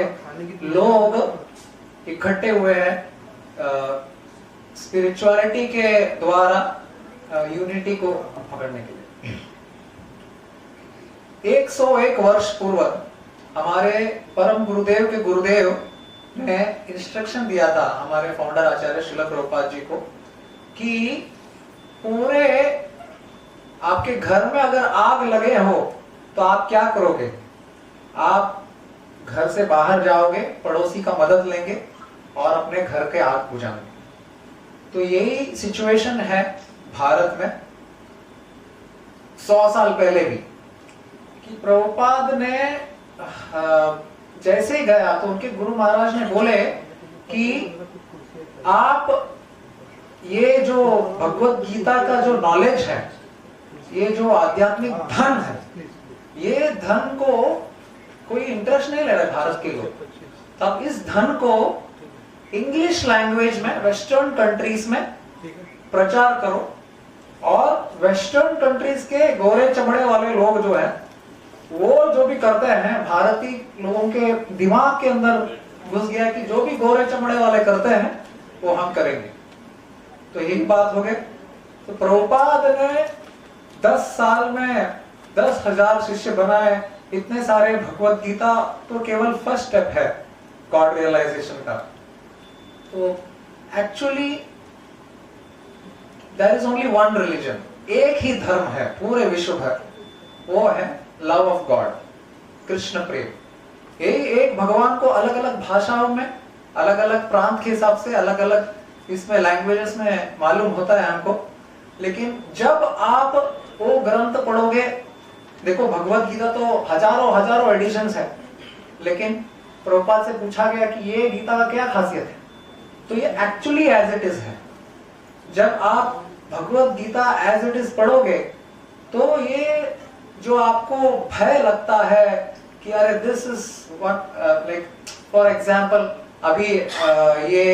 लोग इकट्ठे हुए हैं स्पिरिचुअलिटी के द्वारा यूनिटी को पकड़ने के लिए। 101 वर्ष पूर्व हमारे परम गुरुदेव के गुरुदेव ने इंस्ट्रक्शन दिया था हमारे फाउंडर आचार्य श्रील प्रभुपाद जी को कि पूरे आपके घर में अगर आग लगे हो तो आप क्या करोगे? आप घर से बाहर जाओगे, पड़ोसी का मदद लेंगे और अपने घर के आग बुझाने। तो यही सिचुएशन है भारत में 100 साल पहले भी, कि प्रभुपाद ने जैसे ही गया तो उनके गुरु महाराज ने बोले कि आप ये जो भगवत गीता का जो नॉलेज है, ये जो आध्यात्मिक धन है, ये धन को कोई इंटरेस्ट नहीं ले रहे भारत के लोग। तब इस धन को इंग्लिश लैंग्वेज में वेस्टर्न कंट्रीज में प्रचार करो, और वेस्टर्न कंट्रीज के गोरे चमड़े वाले लोग जो है वो जो भी करते हैं, भारतीय लोगों के दिमाग के अंदर घुस गया कि जो भी गोरे चमड़े वाले करते हैं वो हम करेंगे। तो यही बात हो गई। तो प्रभुपाद ने 10 साल में 10,000 शिष्य बनाए, इतने सारे भगवत गीता तो केवल फर्स्ट स्टेप है गॉड रियलाइजेशन का। तो actually there is only one religion, एक ही धर्म है पूरे विश्व भर, वो है लव ऑफ गॉड, कृष्ण प्रेम। ये एक भगवान को अलग अलग भाषाओं में, अलग अलग प्रांत के हिसाब से, अलग अलग इसमें लैंग्वेजेस में मालूम होता है हमको। लेकिन जब आप वो ग्रंथ पढ़ोगे, देखो भगवत गीता तो हजारों एडिशंस है, लेकिन प्रभुपाद से पूछा गया कि ये गीता का क्या खासियत है, तो ये एक्चुअली एज इट इज है। जब आप Bhagavad Gita as it is पढ़ोगे तो ये जो आपको भय लगता है कि अरे this is what, like for example अभी ये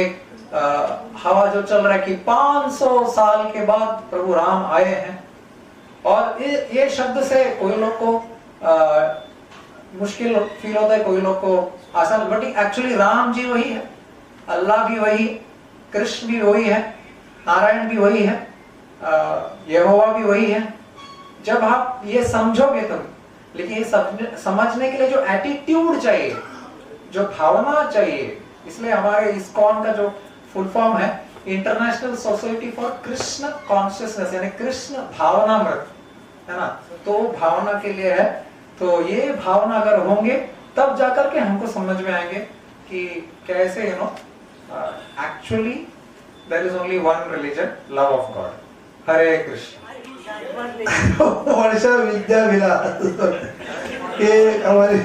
हवा जो चल रहा है कि 500 साल के बाद प्रभु राम आए हैं, और ये शब्द से कोई लोग को मुश्किल फील होता है, कोई लोग को आसान, बट एक्चुअली राम जी वही है, अल्लाह भी वही, कृष्ण भी वही है, नारायण भी वही है, यहोवा भी वही है। जब आप ये समझोगे तब, लेकिन ये समझने के लिए जो एटीट्यूड चाहिए, जो भावना चाहिए, इसलिए हमारे इस्कॉन का जो फुल फॉर्म है international society for Krishna consciousness, यानी कृष्ण भावनामृत, है ना, तो भावना के लिए है। तो ये भावना अगर होंगे तब जाकर के हमको समझ में आएंगे कि कैसे actually there is only one religion, love of God. Hare Krishna. Varsha Vidya Vilas हे हमारे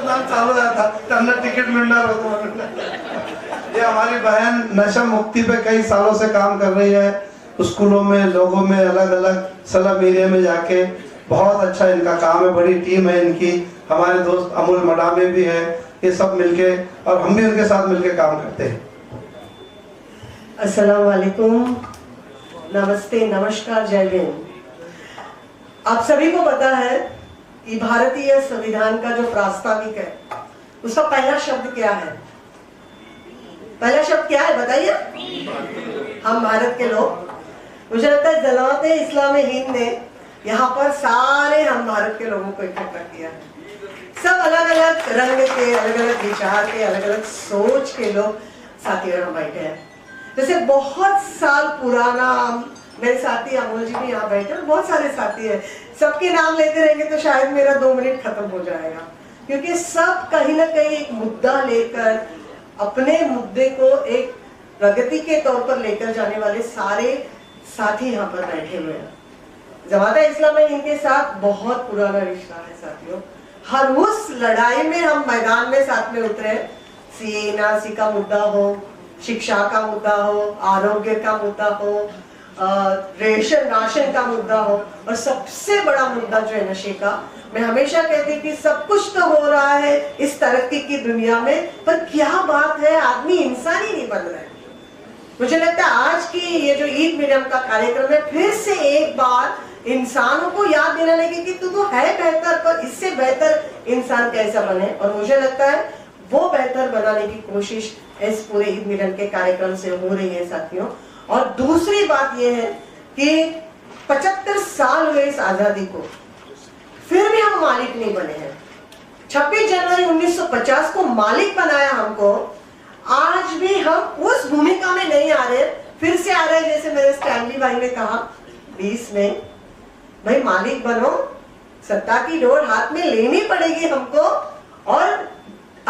नाम चालू था, त्यांना तिकीट मिलना होता। ये हमारी बहन नशा मुक्ति पे कई सालों से काम कर रही है, स्कूलों में, लोगों में, अलग अलग स्लम एरिया में जाके। बहुत अच्छा इनका काम है, बड़ी टीम है इनकी। हमारे दोस्त अमूल मडामे भी है, ये सब मिलके, और हम भी उनके साथ मिलके काम करते हैं। अस्सलाम वालेकुम, नमस्ते, नमस्कार, जय हिंद। आप सभी को पता है कि भारतीय संविधान का जो प्रास्ताविक है, उसका पहला शब्द क्या है? पहला शब्द क्या है बताइए? हम भारत के लोग, मुझे लगता है जमाते इस्लामी हिंद ने यहाँ पर सारे हम भारत के लोगों को इकट्ठा किया है। सब अलग अलग रंग के, अलग अलग विचार के, अलग अलग सोच के लोग साथी यहाँ बैठे हैं। जैसे बहुत साल पुराना, मेरे साथी अमोल जी भी यहाँ बैठे हैं, बहुत सारे साथी हैं। सबके नाम लेते रहेंगे तो शायद मेरा 2 मिनट खत्म हो जाएगा, क्योंकि सब कहीं ना कहीं एक मुद्दा लेकर, अपने मुद्दे को एक प्रगति के तौर पर लेकर जाने वाले सारे साथी यहाँ पर बैठे हुए हैं। जमाते इस्लामी इनके साथ बहुत पुराना रिश्ता है साथियों। हर उस लड़ाई में हम मैदान में साथ में उतरे, सीए एनआरसी का मुद्दा हो, शिक्षा का मुद्दा हो, आरोग्य का मुद्दा हो, राशन का मुद्दा हो, और सबसे बड़ा मुद्दा जो है नशे का। मैं हमेशा कहती कि सब कुछ तो हो रहा है इस तरक्की की दुनिया में, पर क्या बात है, आदमी इंसान ही नहीं बन रहा है। मुझे लगता है आज की ये जो ईद मिलन का कार्यक्रम है, फिर से एक बार इंसानों को याद दिला लगे कि तू तो है बेहतर, पर इससे बेहतर इंसान कैसा बने। और मुझे लगता है वो बेहतर बनाने की कोशिश इस पूरे ईद मिलन के कार्यक्रम से हो रही है साथियों। और दूसरी बात यह है कि 75 साल हुए इस आजादी को, फिर भी हम मालिक नहीं बने हैं। 26 जनवरी 1950 को मालिक बनाया हमको, आज भी हम उस भूमिका में नहीं आ रहे, फिर से आ रहे। जैसे मेरे स्टैनली भाई ने कहा 20 में, भाई मालिक बनो, सत्ता की डोर हाथ में लेनी पड़ेगी हमको, और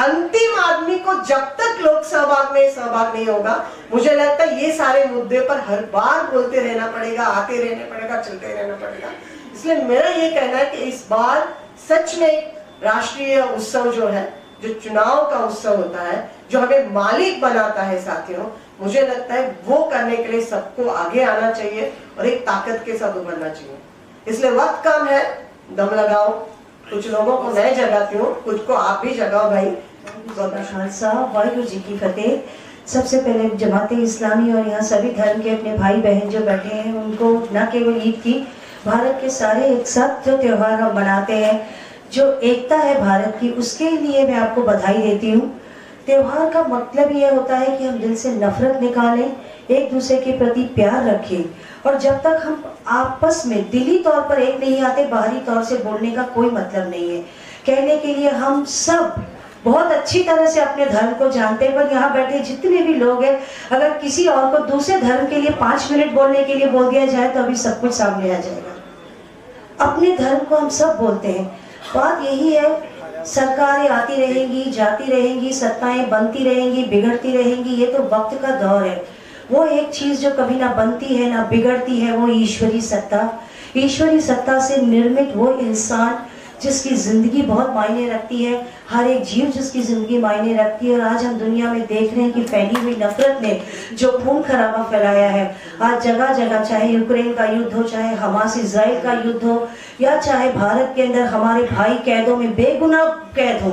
अंतिम आदमी को जब तक लोक सहभाग नहीं होगा, मुझे लगता है ये सारे मुद्दे पर हर बार बोलते रहना पड़ेगा, आते रहना पड़ेगा, चलते रहना पड़ेगा। इसलिए मेरा ये कहना है कि इस बार सच में राष्ट्रीय उत्सव जो है, जो चुनाव का उत्सव होता है, जो हमें मालिक बनाता है साथियों, मुझे लगता है वो करने के लिए सबको आगे आना चाहिए और एक ताकत के साथ उभरना चाहिए। इसलिए वक्त कम है, दम लगाओ। कुछ लोगों को मैं जगाती हूँ, कुछ को आप भी जगाओ भाई। खालसा वाहिगुरु जी की फतेह। सबसे पहले जमाते इस्लामी और यहाँ सभी धर्म के अपने भाई बहन जो बैठे हैं उनको न केवल ईद की, भारत के सारे एक साथ जो त्योहार हम मनाते हैं, जो एकता है भारत की, उसके लिए मैं आपको बधाई देती हूँ। त्योहार का मतलब ये होता है कि हम दिल से नफरत निकालें, एक दूसरे के प्रति प्यार रखें, और जब तक हम आपस में दिली तौर पर एक नहीं आते, बाहरी तौर से बोलने का कोई मतलब नहीं है। कहने के लिए हम सब बहुत अच्छी तरह से अपने धर्म को जानते हैं, पर यहाँ बैठे जितने भी लोग हैं, अगर किसी और को दूसरे धर्म के लिए 5 मिनट बोलने के लिए बोल दिया जाए तो अभी सब कुछ सामने आ जाएगा। अपने धर्म को हम सब बोलते हैं। बात यही है, सरकारें आती रहेंगी, जाती रहेंगी, सत्ताएं बनती रहेंगी, बिगड़ती रहेंगी, ये तो वक्त का दौर है। वो एक चीज जो कभी ना बनती है ना बिगड़ती है, वो ईश्वरी सत्ता। ईश्वरी सत्ता से निर्मित वो इंसान जिसकी जिंदगी बहुत मायने रखती है, हर एक जीव जिसकी जिंदगी मायने रखती है। और आज हम दुनिया में देख रहे हैं कि फैली हुई नफरत ने जो खून खराबा फैलाया है, आज जगह जगह, चाहे यूक्रेन का युद्ध हो, चाहे हमास इजराइल का युद्ध हो, या चाहे भारत के अंदर हमारे भाई कैदों में बेगुनाह कैद हो,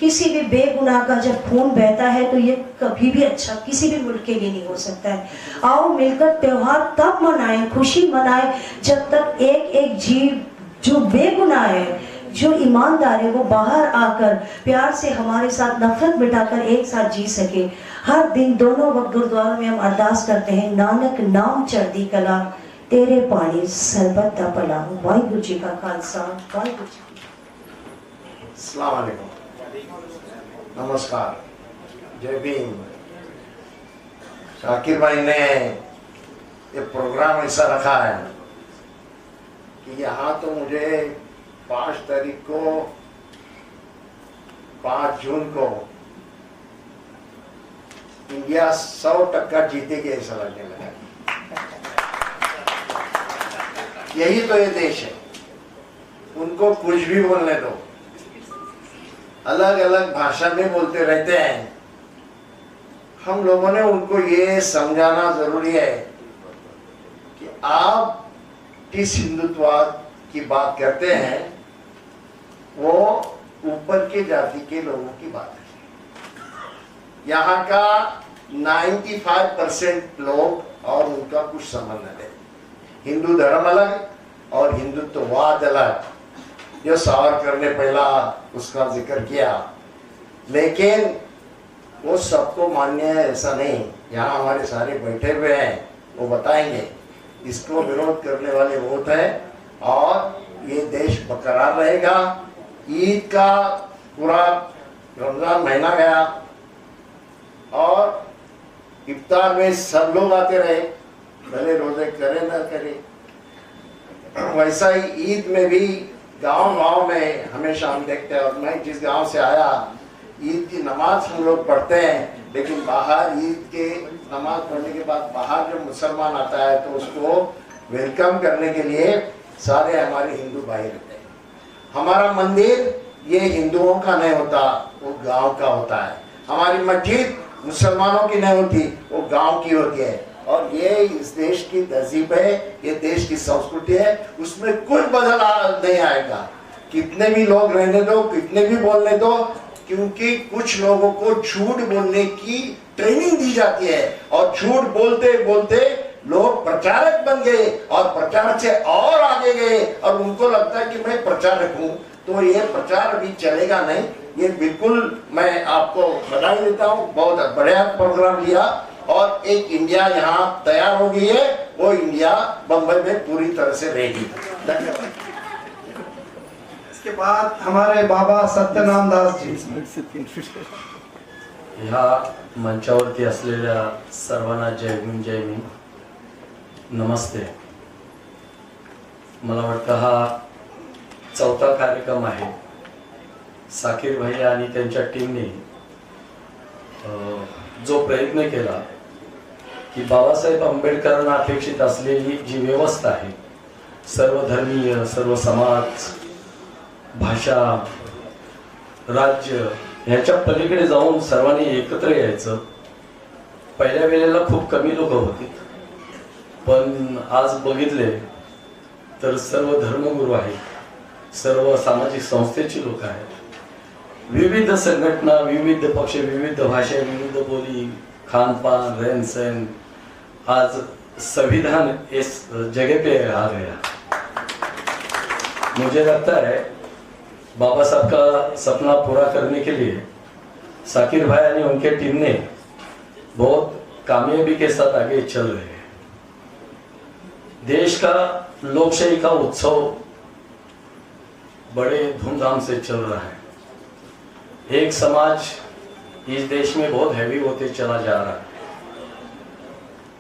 किसी भी बेगुनाह का जब खून बहता है तो ये कभी भी अच्छा किसी भी मुल्क के लिए नहीं हो सकता है। आओ मिलकर त्योहार तब मनाएं, खुशी मनाएं, जब तक एक एक जीव जो बेगुनाह है, जो ईमानदार है, वो बाहर आकर प्यार से हमारे साथ नफरत मिटाकर एक साथ जी सके। हर दिन दोनों वक्त गुरुद्वारों में हम अरदास करते हैं, नानक नाम चढ़दी कला, तेरे पानी सरबत दा भला। वाहिगुरु जी का खालसा, वाहिगुरु जी। अस्सलाम वालेकुम, नमस्कार, जय भीम। शाकिर भाई ने ये प्रोग्राम ऐसा रखा है कि यहाँ तो मुझे 5 तारीख को, 5 जून को इंडिया 100% जीतेगी ऐसा लगने लगा। यही तो ये देश है, उनको कुछ भी बोलने दो, अलग अलग भाषा में बोलते रहते हैं। हम लोगों ने उनको ये समझाना जरूरी है कि आप किस हिंदुत्ववाद की बात करते हैं, वो ऊपर के जाति के लोगों की बात है। यहाँ का 95% लोग और उनका कुछ संबंध नहीं। हिंदू धर्म अलग और हिंदुत्ववाद अलग, जो सावरकर ने पहला उसका जिक्र किया, लेकिन वो सबको मान्य है ऐसा नहीं। यहाँ हमारे सारे बैठे हुए हैं, वो बताएंगे। इसको विरोध करने वाले बहुत है और ये देश बरकरार रहेगा। ईद का पूरा रमजान महीना गया और इफ्तार में सब लोग आते रहे, भले रोजे करे ना करे। वैसा ही ईद में भी गांव में हमेशा हम देखते हैं, और मैं जिस गांव से आया, ईद की नमाज हम लोग पढ़ते हैं, लेकिन बाहर ईद के नमाज पढ़ने के बाद बाहर जो मुसलमान आता है तो उसको वेलकम करने के लिए सारे हमारे हिंदू भाई रहते हैं। हमारा मंदिर ये हिंदुओं का नहीं होता, वो गांव का होता है। हमारी मस्जिद मुसलमानों की नहीं होती, वो गांव की होती है। और ये इस देश की तहजीब है, ये देश की संस्कृति है, उसमें कोई बदल नहीं आएगा। कितने भी लोग रहने दो, कितने भी बोलने दो, क्योंकि कुछ लोगों को झूठ बोलने की ट्रेनिंग दी जाती है और झूठ बोलते बोलते लोग प्रचारक बन गए और प्रचार से और आगे गए और उनको लगता है कि मैं प्रचारक हूँ। तो ये प्रचार अभी चलेगा नहीं। ये बिल्कुल मैं आपको बधाई देता हूँ, बहुत बढ़िया प्रोग्राम लिया और एक इंडिया यहाँ तैयार हो गई है, वो इंडिया बम्बई में पूरी तरह से रहेगी। धन्यवाद। इसके बाद हमारे बाबा सत्यनाम दास जी। ह्या मंचावरती असलेल्या सर्वांना जय भीम, जय भीम, नमस्ते। मला वाटतं हा 4था कार्यक्रम आहे। साकीर भाई आणि त्यांच्या टीमने जो प्रयत्न केला की बाबासाहेब आंबेडकरांना अपेक्षित असलेली जी व्यवस्था आहे, सर्वधर्मीय, सर्व समाज, भाषा, राज्य ह्याच्या पलीकडे जाऊन सर्वांनी एकत्र यायचं. पहिल्या वेळेला खूप कमी लोक होते, पण आज बघितले तर सर्व धर्मगुरू आहेत, सर्व सामाजिक संस्थेची लोक आहेत, विविध संघटना, विविध पक्ष, विविध भाषा, विविध बोली, खानपान, रहन सहन, आज संविधान इस जगह पे आ गया. मुझे लगता है बाबा साहब का सपना पूरा करने के लिए साकिर भाई और उनके टीम ने बहुत कामयाबी के साथ आगे चल रहे हैं. देश का लोकशाही का उत्सव बड़े धूमधाम से चल रहा है. एक समाज इस देश में बहुत हैवी होते चला जा रहा है.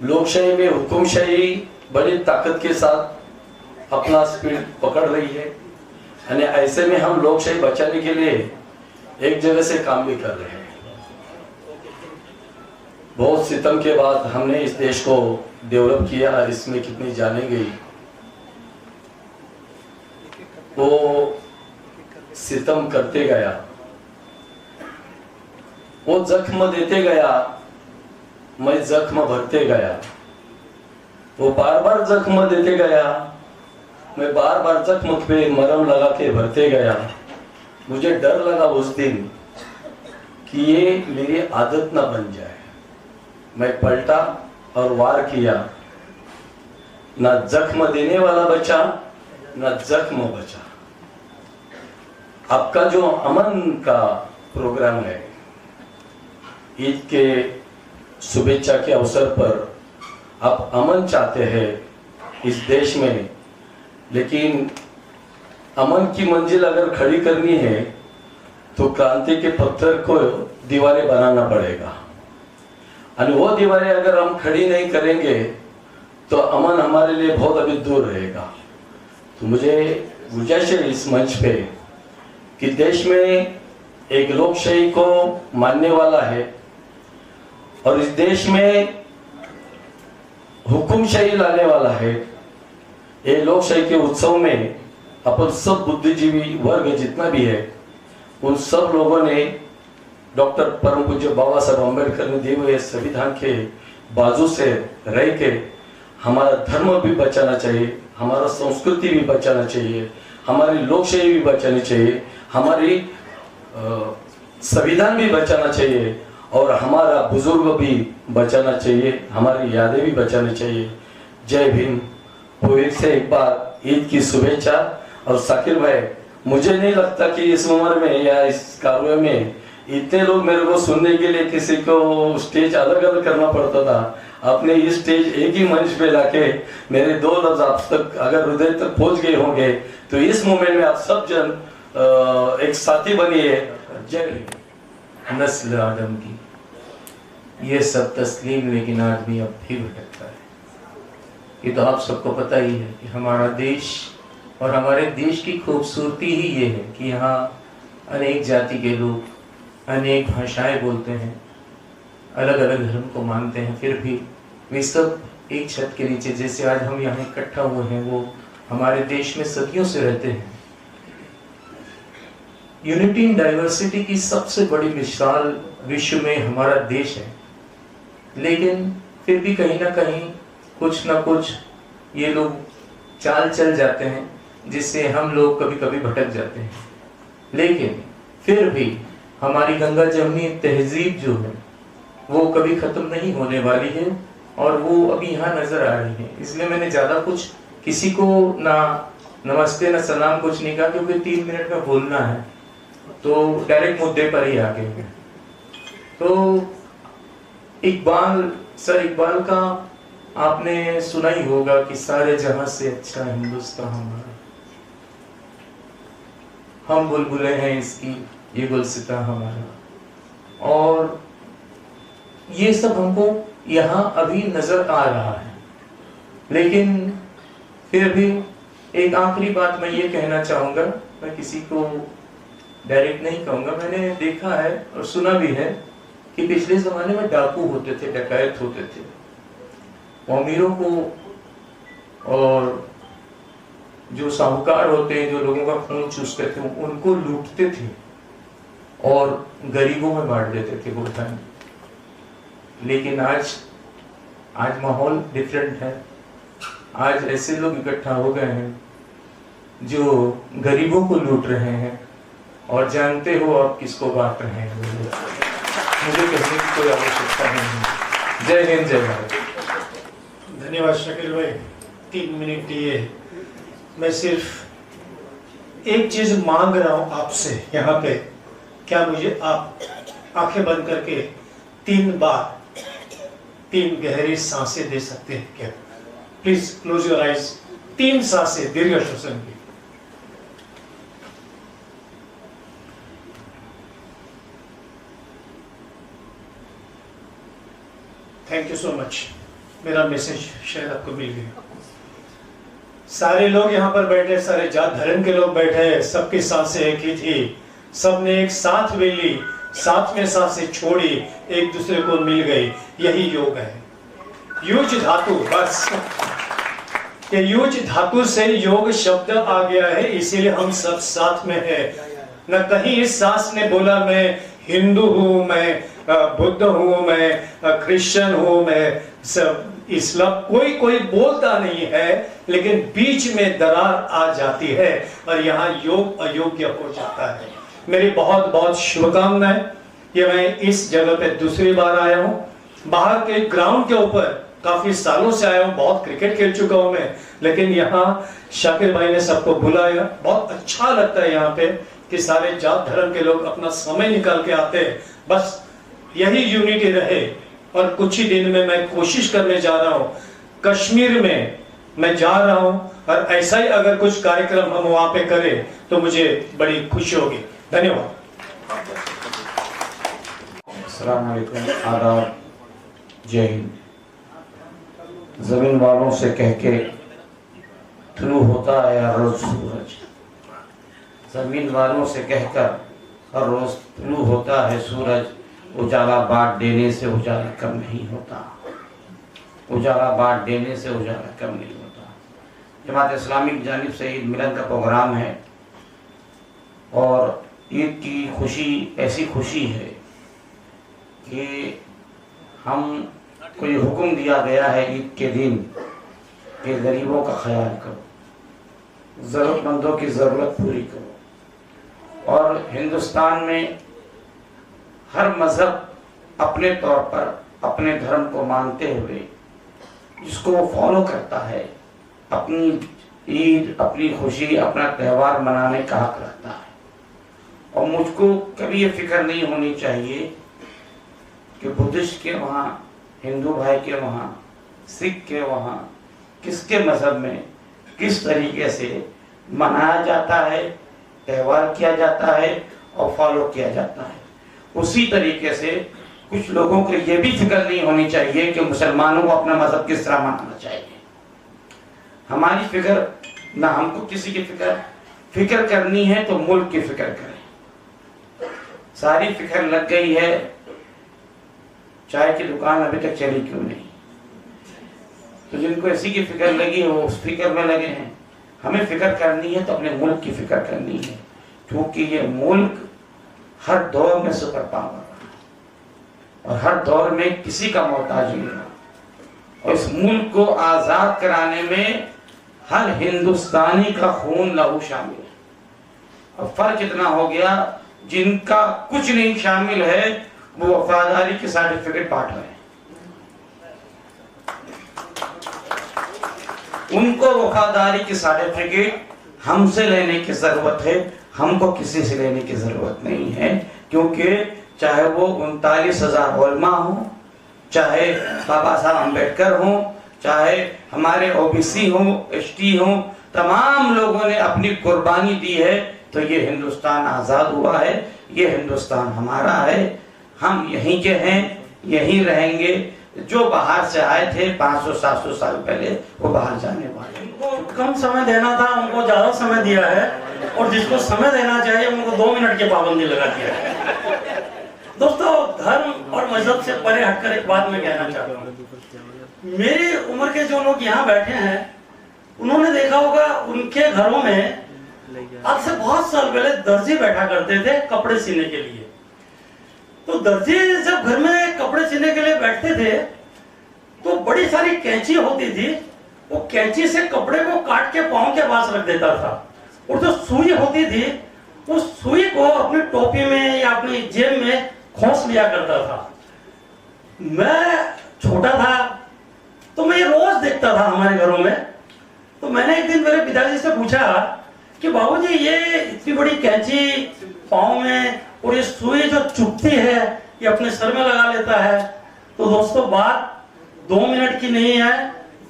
लोकशाही में हुकुमशाही बड़ी ताकत के साथ अपना स्पीड पकड़ रही है, यानी ऐसे में हम लोकशाही बचाने के लिए एक जगह से काम भी कर रहे हैं. बहुत सितम के बाद हमने इस देश को डेवलप किया. इसमें कितनी जाने गई, वो सितम करते गया, वो जख्म देते गया, मैं जख्म भरते गया. वो बार बार जख्म देते गया, मैं बार बार जख्म पे मरहम लगा के भरते गया. मुझे डर लगा उस दिन कि ये मेरी आदत ना बन जाए. मैं पलटा और वार किया. ना जख्म देने वाला बचा, ना जख्म बचा. आपका जो अमन का प्रोग्राम है, ईद के शुभेच्छा के अवसर पर आप अमन चाहते हैं इस देश में, लेकिन अमन की मंजिल अगर खड़ी करनी है तो क्रांति के पत्थर को दीवारें बनाना पड़ेगा. और वो दीवारें अगर हम खड़ी नहीं करेंगे तो अमन हमारे लिए बहुत अभी दूर रहेगा. तो मुझे गुजारिश है इस मंच पे कि देश में एक लोकशाही को मानने वाला है और इस देश में हुकुमशाही लाने वाला है. ये लोकशाही के उत्सव में अपन सब बुद्धिजीवी वर्ग जितना भी है, उन सब लोगों ने डॉक्टर परम पूज्य बाबा साहब अम्बेडकर ने दिए हुए संविधान के बाजू से रह के हमारा धर्म भी बचाना चाहिए, हमारा संस्कृति भी बचाना चाहिए, हमारी लोकशाही भी बचानी चाहिए, हमारी संविधान भी बचाना चाहिए और हमारा बुजुर्ग भी बचाना चाहिए, हमारी यादें भी बचानी चाहिए. जय भीम. फिर से एक बार ईद की शुभेच्छा. और साकिर भाई, मुझे नहीं लगता कि इस उम्र में या इस कार्य में इतने लोग मेरे को सुनने के लिए किसी को स्टेज अलग अलग करना पड़ता था. आपने ये स्टेज एक ही मंच पे लाके मेरे 2 लफ्ज आप तक अगर हृदय तक पहुंच गए होंगे तो इस मोमेंट में आप सब जन एक साथी बनिए. जय नस्ल आदम की ये सब तस्लीम, लेकिन आदमी अब भी भटकता है. ये तो आप सबको पता ही है कि हमारा देश और हमारे देश की खूबसूरती ही ये है कि यहाँ अनेक जाति के लोग अनेक भाषाएं बोलते हैं, अलग अलग धर्म को मानते हैं, फिर भी वे सब एक छत के नीचे जैसे आज हम यहाँ इकट्ठा हुए हैं वो हमारे देश में सदियों से रहते हैं. यूनिटी इन डाइवर्सिटी की सबसे बड़ी मिसाल विश्व में हमारा देश है. लेकिन फिर भी कहीं ना कहीं कुछ ना कुछ ये लोग चाल चल जाते हैं जिससे हम लोग कभी कभी भटक जाते हैं. लेकिन फिर भी हमारी गंगा जमुनी तहजीब जो है वो कभी खत्म नहीं होने वाली है और वो अभी यहाँ नजर आ रही है. इसलिए मैंने ज्यादा कुछ किसी को ना नमस्ते ना सलाम कुछ नहीं कहा, क्योंकि 3 मिनट में बोलना है तो डायरेक्ट मुद्दे पर ही आगे हैं. तो इकबाल का आपने सुना ही होगा कि सारे जहां से अच्छा हिंदुस्तान हमारा, हम बुलबुलें हैं इसकी ये गुलसिता हमारा. और ये सब हमको यहाँ अभी नजर आ रहा है. लेकिन फिर भी एक आखिरी बात मैं ये कहना चाहूंगा, मैं किसी को डायरेक्ट नहीं कहूंगा, मैंने देखा है और सुना भी है कि पिछले जमाने में डाकू होते थे, डकैत होते थे, वो अमीरों को और जो साहूकार होते हैं जो लोगों का खून चूसते थे उनको लूटते थे और गरीबों में बांट देते थे वो धन। लेकिन आज माहौल डिफरेंट है। आज ऐसे लोग इकट्ठा हो गए हैं जो गरीबों को लूट रहे हैं और जानते हो आप किसको बांट रहे हैं। मुझे कहने की कोई आवश्यकता नहीं है। जय हिंद, जय भारत। धन्यवाद शकील भाई, 3 मिनट दिए। मैं सिर्फ एक चीज मांग रहा हूं आपसे यहाँ पे, क्या मुझे आप आंखें बंद करके 3 बार 3 गहरी सांसें दे सकते हैं क्या? Please close your eyes. 3 सांसें दीर्घ श्वसन की। Thank you so much. मेरा मैसेज शायद आपको मिल गया। सारे लोग यहाँ पर बैठे, सारे जात धर्म के लोग बैठे, सबकी सांसें एक ही थी, सबने एक साथ ले ली, साथ में सांसें छोड़ी, एक दूसरे को मिल गई। यही योग है। युज धातु, बस ये युज धातु से योग शब्द आ गया है, इसीलिए हम सब साथ में है। न कहीं इस सांस ने बोला मैं हिंदू हूं, मैं बुद्ध हूं, मैं क्रिश्चियन हूं, मैं सब इस्लाम, कोई बोलता नहीं है, लेकिन बीच में दरार आ जाती है और यहाँ योग अयोग्य हो जाता है। मेरी बहुत बहुत शुभकामनाएं। ये मैं इस जगह पे दूसरी बार आया हूँ। बाहर के ग्राउंड के ऊपर काफी सालों से आया हूँ, बहुत क्रिकेट खेल चुका हूँ मैं, लेकिन यहाँ शाकिर भाई ने सबको बुलाया। बहुत अच्छा लगता है यहाँ पे कि सारे जात धर्म के लोग अपना समय निकाल के आते हैं। बस यही यूनिटी रहे। और कुछ ही दिन में मैं कोशिश करने जा रहा हूँ, कश्मीर में मैं जा रहा हूँ, और ऐसा ही अगर कुछ कार्यक्रम हम वहां पे करें तो मुझे बड़ी खुशी होगी। धन्यवाद। अस्सलाम वालेकुम, आदाब, जय हिंद। जमीन वालों से कह के तुलू होता है हर रोज सूरज, जमीन वालों से कहकर हर रोज तुलू होता है सूरज, उजाला बांट देने से उजाला कम नहीं होता, उजाला बांट देने से उजाला कम नहीं होता। जमात इस्लामी की जानिब से ईद मिलन का प्रोग्राम है और ईद की खुशी ऐसी खुशी है कि हम को ये हुक्म दिया गया है ईद के दिन कि गरीबों का ख्याल करो, ज़रूरतमंदों की ज़रूरत पूरी करो। और हिंदुस्तान में हर मज़हब अपने तौर पर अपने धर्म को मानते हुए जिसको वो फॉलो करता है, अपनी ईद, अपनी खुशी, अपना त्यौहार मनाने का हक रखता है। और मुझको कभी ये फिक्र नहीं होनी चाहिए कि बुद्धिस्ट के वहाँ, हिंदू भाई के वहाँ, सिख के वहाँ किसके मज़हब में किस तरीके से मनाया जाता है, त्यौहार किया जाता है और फॉलो किया जाता है। उसी तरीके से कुछ लोगों को ये भी फिक्र नहीं होनी चाहिए कि मुसलमानों को अपना मज़हब किस तरह मनाना चाहिए। हमारी फिक्र ना, हमको किसी की फिक्र करनी है तो मुल्क की फिक्र करें। सारी फिक्र लग गई है चाय की दुकान अभी तक चली क्यों नहीं, तो जिनको इसी की फिक्र लगी है वो उस फिक्र में लगे हैं। हमें फिक्र करनी है तो अपने मुल्क की फिक्र करनी है, क्योंकि ये मुल्क हर दौर में सुपर पावर और हर दौर में किसी का मोहताज नहीं रहा। और इस मुल्क को आजाद कराने में हर हिंदुस्तानी का खून लहू शामिल है। और फर्क इतना हो गया, जिनका कुछ नहीं शामिल है वो वफादारी के सर्टिफिकेट बांट रहे हैं। उनको वफादारी की सर्टिफिकेट हमसे लेने की जरूरत है, हमको किसी से लेने की जरूरत नहीं है। क्योंकि चाहे वो 39,000 उलमा हो, चाहे बाबा साहब अम्बेडकर हो, चाहे हमारे ओबीसी हो, एसटी हो, तमाम लोगों ने अपनी कुर्बानी दी है, तो ये हिंदुस्तान आजाद हुआ है, ये हिंदुस्तान हमारा है। हम यहीं के हैं, यहीं रहेंगे। जो बाहर से आए थे 500-700 साल पहले, वो बाहर जाने वाले। उनको कम समय देना था, उनको ज्यादा समय दिया है, और जिसको समय देना चाहिए उनको 2 मिनट की पाबंदी लगा दिया है। दोस्तों धर्म और मजहब से परे हटकर एक बात मैं कहना चाहता हूँ। मेरी उम्र के जो लोग यहाँ बैठे हैं, उन्होंने देखा होगा उनके घरों में आज से बहुत साल पहले दर्जी बैठा करते थे कपड़े सीने के लिए। तो दर्जी जब घर में कपड़े सीने के लिए बैठते थे तो बड़ी सारी कैंची होती थी, वो कैंची से कपड़े को काट के पाँव के पास रख देता था, और जो सुई होती थी उस सुई को अपनी टोपी में या अपनी जेब में खोस लिया करता था। मैं छोटा था तो मैं ये रोज देखता था हमारे घरों में। तो मैंने एक दिन मेरे पिताजी से पूछा कि बाबूजी ये इतनी बड़ी कैंची पाँव में और ये सुई जो चुभती है ये अपने सर में लगा लेता है। तो दोस्तों बात 2 मिनट की नहीं है,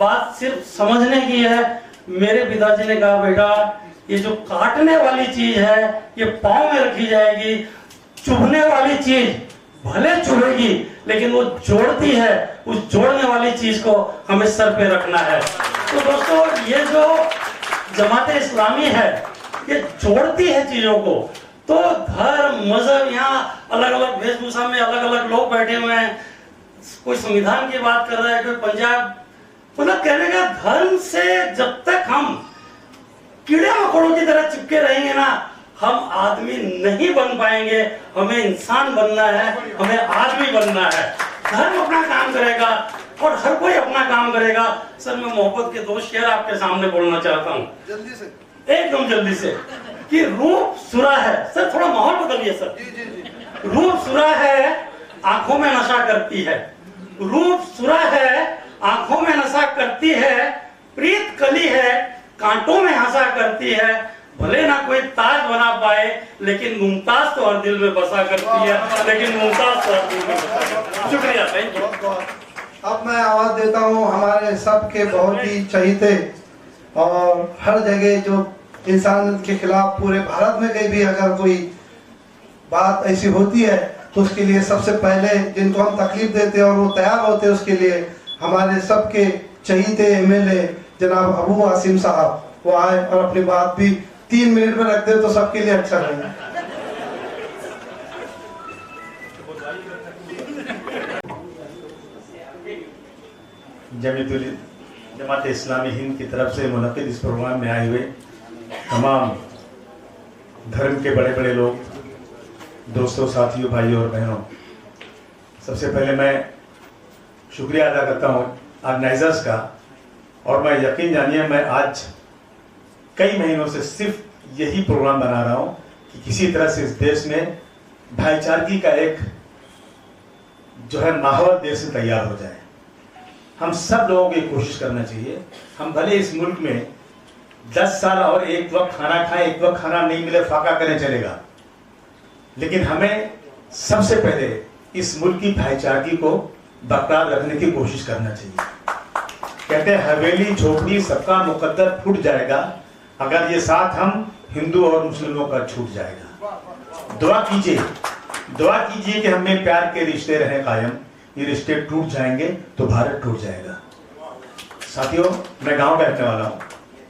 बात सिर्फ समझने की है। मेरे पिताजी ने कहा बेटा ये जो काटने वाली चीज है ये पाँव में रखी जाएगी, चुभने वाली चीज भले चुभेगी लेकिन वो जोड़ती है, उस जोड़ने वाली चीज को हमें सर पे रखना है। तो दोस्तों ये जो जमात इस्लामी है ये जोड़ती है चीजों को। तो धर्म मजहब, यहाँ अलग अलग वेशभूषा में अलग अलग लोग बैठे हुए हैं, कोई संविधान की बात कर रहा है, कोई पंजाब, मतलब कहने का धर्म से जब तक हम कीड़े मकोड़ों की तरह चिपके रहेंगे ना, हम आदमी नहीं बन पाएंगे। हमें इंसान बनना है, हमें आदमी बनना है। धर्म अपना काम करेगा और हर कोई अपना काम करेगा। सर मैं मोहब्बत के 2 शेर आपके सामने बोलना चाहता हूँ जल्दी से, एकदम जल्दी से, कि रूप सुरा है। सर थोड़ा माहौल बदलिए सर। रूप सुरा है, आंखों में नशा करती है। रूप सुरा है, आंखों में नशा करती है। प्रीत कली है, कांटों में हंसा करती है। भले ना कोई ताज बना पाए लेकिन मुमताज तो हर दिल में बसा करती है, लेकिन मुमताज तो हर दिल में बसा करती है। शुक्रिया, थैंक यू। अब मैं आवाज देता हूँ हमारे सबके बहुत ही चहीते और हर जगह जो इंसान के खिलाफ पूरे भारत में कहीं भी अगर कोई बात ऐसी होती है तो उसके लिए सबसे पहले जिनको हम तकलीफ देते हैं और वो तैयार होते हैं उसके लिए हमारे सबके चहीते एमएलए जनाब अबू आसिम साहब वो आए और अपनी बात भी 3 मिनट में रख दे तो सबके लिए अच्छा रहेगा। जमात इस्लामी हिंद की तरफ से मुनक्किद इस प्रोग्राम में आए हुए तमाम धर्म के बड़े बड़े लोग, दोस्तों, साथियों, भाइयों और बहनों, सबसे पहले मैं शुक्रिया अदा करता हूँ ऑर्गेनाइजर्स का। और मैं यकीन जानिए मैं आज कई महीनों से सिर्फ यही प्रोग्राम बना रहा हूँ कि किसी तरह से इस देश में भाईचारगी का एक जो है माहौल देश से तैयार हो जाए। हम सब लोगों की कोशिश करना चाहिए। हम भले इस मुल्क में 10 साल और एक वक्त खाना खाएं, एक वक्त खाना नहीं मिले फाका करें चलेगा, लेकिन हमें सबसे पहले इस मुल्क की भाईचारगी को बरकरार रखने की कोशिश करना चाहिए। कहते हैं हवेली झोपड़ी सबका मुकद्दर फूट जाएगा अगर ये साथ हम हिंदू और मुस्लिमों का छूट जाएगा। दुआ कीजिए कि हमें प्यार के रिश्ते रहें कायम। ये रिश्ते टूट जाएंगे तो भारत टूट जाएगा। साथियों, मैं गांव का रहने वाला हूँ।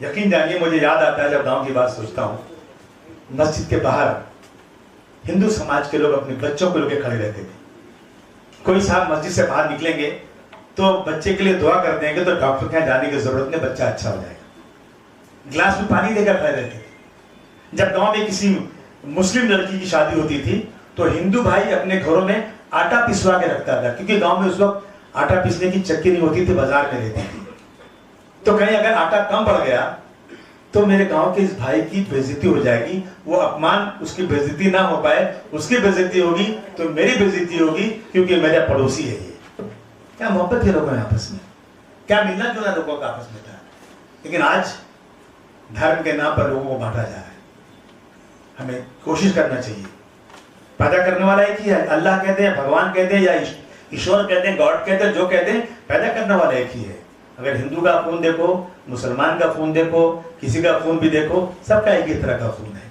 यकीन जानिए मुझे याद आता है जब गांव की बात सोचता हूँ, मस्जिद के बाहर हिंदू समाज के लोग अपने बच्चों को लेकर खड़े रहते थे। कोई साहब मस्जिद से बाहर निकलेंगे तो बच्चे के लिए दुआ कर देंगे तो डॉक्टर के यहाँ जाने की जरूरत नहीं, बच्चा अच्छा हो जाएगा। गिलास में पानी देकर खड़े रहते थे। जब गांव में किसी मुस्लिम लड़की की शादी होती थी तो हिंदू भाई अपने घरों में आटा पिसवा के रखता था, क्योंकि गांव में उस वक्त आटा पीसने की चक्की नहीं होती थी, बाजार में रहती थी। तो कहीं अगर आटा कम पड़ गया तो मेरे गांव के इस भाई की बेइज्जती हो जाएगी, वो अपमान, उसकी बेइज्जती ना हो पाए, उसकी बेइज्जती होगी तो मेरी बेइज्जती होगी, क्योंकि मेरा पड़ोसी है ये। क्या मोहब्बत के लोगों आपस में, क्या मिलना जुलना लोगों का आपस में था। लेकिन आज धर्म के नाम पर लोगों को बांटा जा रहा है। हमें कोशिश करना चाहिए। पैदा करने वाला एक ही है, अल्लाह कहते हैं, भगवान कहते हैं, या ईश्वर कहते हैं, गॉड कहते हैं, जो कहते हैं, पैदा करने वाला एक ही है। अगर हिंदू का खून देखो, मुसलमान का खून देखो, किसी का खून भी देखो, सबका एक ही तरह का खून है।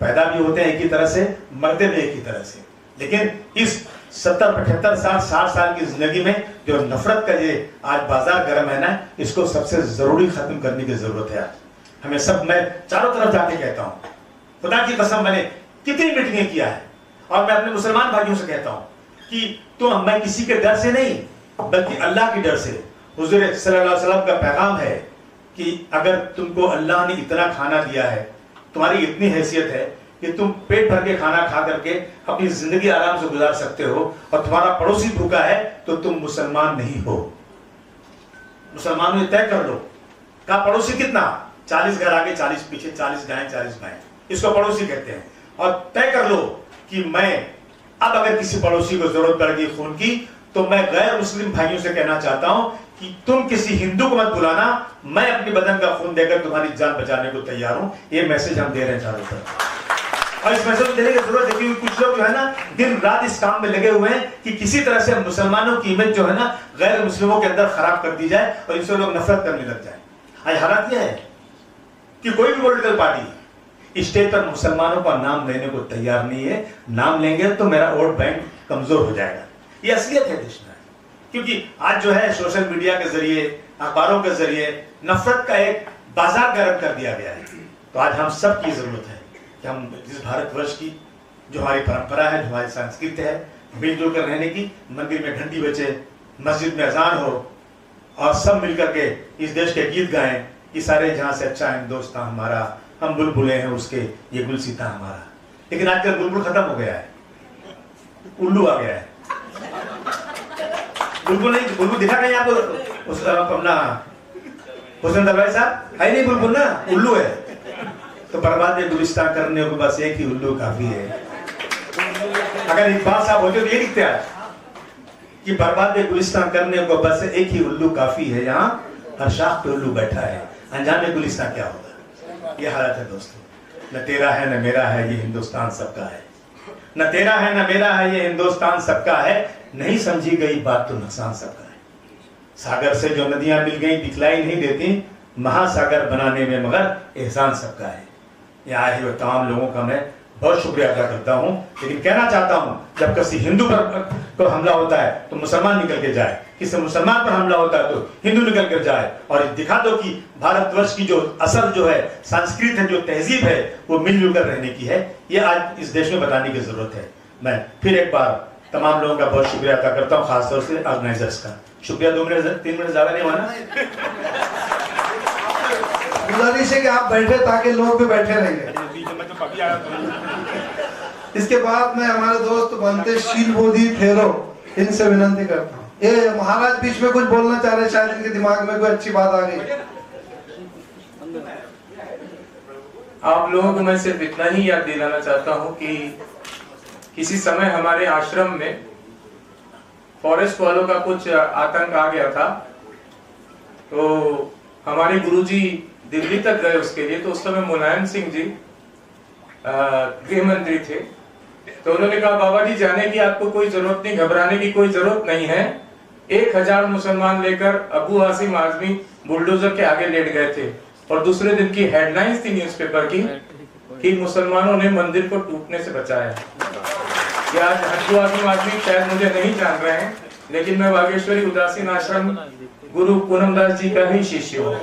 पैदा भी होते हैं एक ही तरह से, मरते भी एक ही तरह से। लेकिन इस 70, 75 साल, 60 साल की जिंदगी में जो नफरत का ये आज बाजार गर्म है ना, इसको सबसे जरूरी खत्म करने की जरूरत है। आज हमें सब, मैं चारों तरफ जाके कहता हूँ, खुदा की कसम मैंने कितनी मीटिंगें किया है, और मैं अपने मुसलमान भाइयों से कहता हूँ कि तो मैं किसी के डर से नहीं बल्कि अल्लाह के डर से। हुजूर सल्लल्लाहु अलैहि वसल्लम का पैगाम है कि अगर तुमको अल्लाह ने इतना खाना दिया है, तुम्हारी इतनी हैसियत है कि तुम पेट भर के खाना खा करके अपनी जिंदगी आराम से गुजार सकते हो, और तुम्हारा पड़ोसी भूखा है तो तुम मुसलमान नहीं हो। मुसलमानों तय कर लो का पड़ोसी कितना, 40 घर आगे 40 पीछे, 40 गायें 40 गायें, इसको पड़ोसी कहते हैं। और तय कर लो कि मैं अब अगर किसी पड़ोसी को जरूरत पड़ेगी खून की, तो मैं गैर मुस्लिम भाइयों से कहना चाहता हूं कि तुम किसी हिंदू को मत बुलाना, मैं अपने बदन का खून देकर तुम्हारी जान बचाने को तैयार हूं। ये मैसेज हम दे रहे हैं चारों तरफ, और इस मैसेज को देने की जरूरत है क्योंकि कुछ लोग जो है ना दिन रात इस काम में लगे हुए हैं कि किसी तरह से मुसलमानों की इमेज जो है ना गैर मुस्लिमों के अंदर खराब कर दी जाए और इनसे लोग नफरत करने लग जाए। आज हालात यह है कि कोई भी पॉलिटिकल पार्टी स्टेज पर मुसलमानों का नाम लेने को तैयार नहीं है। नाम लेंगे तो मेरा वोट बैंक कमजोर हो जाएगा। ये असलियत है देश में, क्योंकि आज जो है सोशल मीडिया के जरिए, अखबारों के जरिए नफरत का एक बाजार गर्म कर दिया गया है। तो आज हम सब की जरूरत है कि हम जिस भारतवर्ष की जो हमारी परंपरा है, जो हमारी संस्कृति है, मिलजुल कर रहने की, मंदिर में घंटी बजे, मस्जिद में अजान हो और सब मिलकर के इस देश के गीत गाएं कि सारे जहां से अच्छा हिंदुस्तान हमारा, हम बुलबुले हैं उसके, ये गुलसिता हमारा। लेकिन आजकल बुलबुल खत्म हो गया है, उल्लू आ गया है। बुलबुल नहीं, बुलबुल दिखा कहीं आपको? अपना हुसैन दरबारी साहब है नहीं बुलबुल ना, उल्लू है। तो बर्बाद गुलिस्तान करने को बस एक ही उल्लू काफी है। अगर इकबाल साहब होते तो ये लिखते आज कि बर्बाद गुलिस्तान करने को बस एक ही उल्लू काफी है, यहाँ हर शाख पे उल्लू बैठा है, अनजाने गुलिस्तान क्या होगा। ये हालत है दोस्तों, न तेरा है न मेरा है, ये हिंदुस्तान सबका है। न तेरा है न मेरा है, ये हिंदुस्तान सबका है, नहीं समझी गई बात तो नुकसान सबका है। सागर से जो नदियां मिल गई दिखलाई नहीं देती, महासागर बनाने में मगर एहसान सबका है। यहाँ आए हुए तमाम लोगों का मैं बहुत शुक्रिया अदा करता हूँ, लेकिन कहना चाहता हूँ जब किसी हिंदू पर को हमला होता है तो मुसलमान निकल के जाए, किसी मुसलमान पर हमला होता है तो हिंदू निकल कर जाए, और दिखा दो कि भारतवर्ष की जो असल जो है संस्कृत है, जो तहजीब है, वो मिलजुल कर रहने की है। ये आज इस देश में बताने की जरूरत है। मैं फिर एक बार तमाम लोगों का बहुत शुक्रिया अदा करता हूँ, खासतौर से ऑर्गेनाइजर्स का। शुक्रिया। 2 मिनट 3 मिनट ज्यादा नहीं हुआ ना? गुजारिश है कि आप बैठे ताकि लोग भी बैठे रहेंगे। इसके बाद मैं हमारे दोस्त बनते शील बोधी ठहरो, इनसे विनंती करता हूँ। ये महाराज बीच में कुछ बोलना चाह रहे, शायद इनके दिमाग में कोई अच्छी बात आ गई। आप लोगों को मैं सिर्फ इतना ही याद दिलाना चाहता हूँ कि किसी समय हमारे आश्रम में फॉरेस्ट वालों का कुछ आतंक आ गया था, तो हमारे गुरुजी दिल्ली तक गए उसके लिए। तो उस समय मुलायम सिंह जी गृह मंत्री थे, तो उन्होंने कहा बाबा जी जाने की आपको कोई जरूरत नहीं, घबराने की कोई जरूरत नहीं है। 1000 मुसलमान लेकर अबू हासिम आजमी बुलडोजर के आगे लेट गए थे, और दूसरे दिन की हेडलाइंस थी न्यूज़पेपर की कि मुसलमानों ने मंदिर को टूटने से बचाया। कि आज अबू हासिम आजमी शायद मुझे नहीं जान रहे हैं, लेकिन मैं बागेश्वरी उदासीन आश्रम गुरु पूनमदास जी का ही शिष्य हूँ।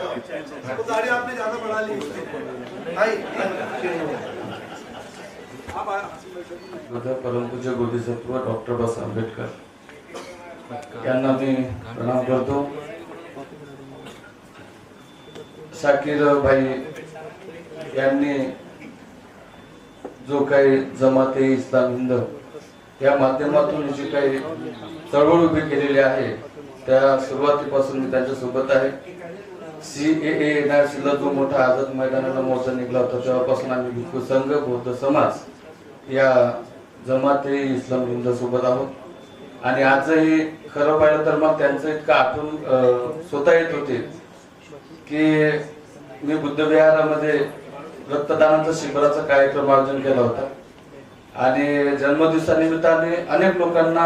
परम पूज्य बोधिसत्व डॉक्टर बाबासाहेब आंबेडकर यांना मी प्रणाम करतो। शाकीर भाई यांनी जो काही जमाते इस्लाम हिंद या माध्यमातून जी काही चळवळ उभी केलेली आहे, त्या सुरुवातीपासून मी त्यांच्या सोबत आहे। CAA NRCला जो मोठा आझाद मैदानाला मोर्चा निघाला होता, तेव्हापासून आम्ही भिक्खू संघ बौद्ध समाज या जमाते इस्लाम हिंद सोबत आहोत। आणि आजही खरं पाहिलं तर मग त्यांचं इतकं आठवण स्वतः येत होते की मी बुद्ध विहारामध्ये रक्तदानाचा शिबिराचा कार्यक्रम आयोजन केला होता, आणि जन्मदिवसानिमित्ताने अनेक लोकांना,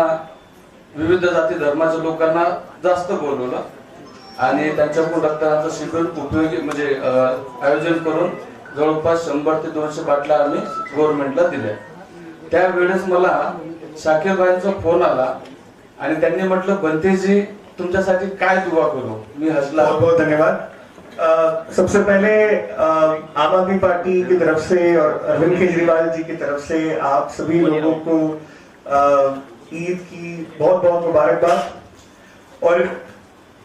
विविध जाती धर्माच्या लोकांना जास्त बोलवलं आणि त्यांच्याकडून रक्तदानाचं शिबिर उपयोगी म्हणजे आयोजन करून जवळपास 100 ते 200 बाटल्या आम्ही गव्हर्नमेंटला दिल्या। त्यावेळेस मला शाकीर भाईंचा फोन आला आणि त्यांनी म्हटलं बंतेजी तुमच्यासाठी काय दुआ करू। मी हसला। बहुत बहुत धन्यवाद। सबसे पहले आम आदमी पार्टी की तरफ से और अरविंद केजरीवाल जी की तरफ से आप सभी लोगों को ईद की बहुत बहुत मुबारकबाद। और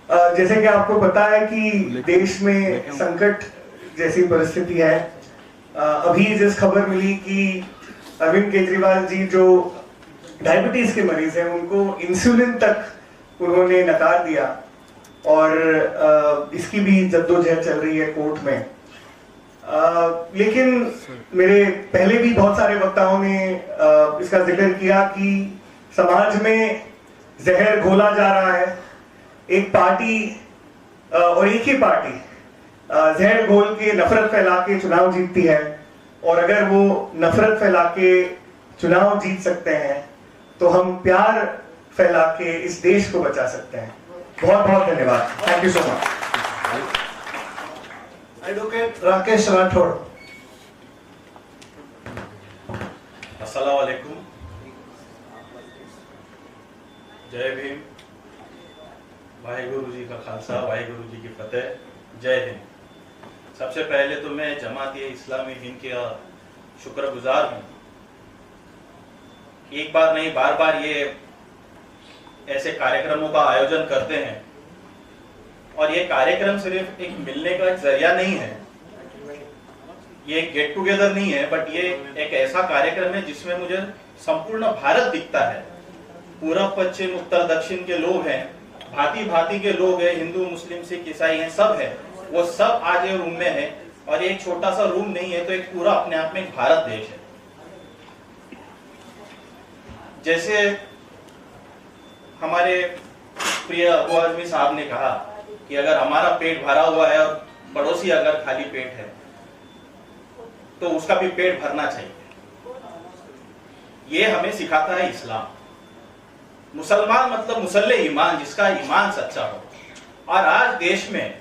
जैसे कि आपको पता है कि देश में संकट जैसी परिस्थिति है, अभी जिस खबर मिली कि अरविंद केजरीवाल जी जो डायबिटीज के मरीज हैं उनको इंसुलिन तक उन्होंने नकार दिया, और इसकी भी जद्दोजहद चल रही है कोर्ट में। लेकिन मेरे पहले भी बहुत सारे वक्ताओं ने इसका जिक्र किया कि समाज में जहर घोला जा रहा है। एक पार्टी और एक ही पार्टी जहर घोल के नफरत फैला के चुनाव जीतती है, और अगर वो नफरत फैला के चुनाव जीत सकते हैं तो हम प्यार फैला के इस देश को बचा सकते हैं। बहुत बहुत धन्यवाद। Thank you so much. Advocate Rakesh Rathore. अस्सलाम वालेकुम, जय भीम, वाहिगुरु जी का खालसा, वाहिगुरु जी की फतेह, जय हिंद। सबसे पहले तो मैं जमात इस्लामी हिंद का शुक्रगुजार हूँ। एक बार नहीं बार बार ये ऐसे कार्यक्रमों का आयोजन करते हैं, और ये कार्यक्रम सिर्फ एक मिलने का एक जरिया नहीं है, ये एक गेट टुगेदर नहीं है, बट ये एक ऐसा कार्यक्रम है जिसमें मुझे संपूर्ण भारत दिखता है। पूरब पश्चिम उत्तर दक्षिण के लोग हैं, भांति भांति के लोग हैं, हिंदू मुस्लिम सिख ईसाई हैं, सब है, वो सब आज ये रूम में है। और ये एक छोटा सा रूम नहीं है, तो एक पूरा अपने आप में एक भारत देश है। जैसे हमारे प्रिय अबू आजमी साहब ने कहा कि अगर हमारा पेट भरा हुआ है और पड़ोसी अगर खाली पेट है तो उसका भी पेट भरना चाहिए। ये हमें सिखाता है इस्लाम। मुसलमान मतलब मुसल्ले ईमान, जिसका ईमान सच्चा हो। और आज देश में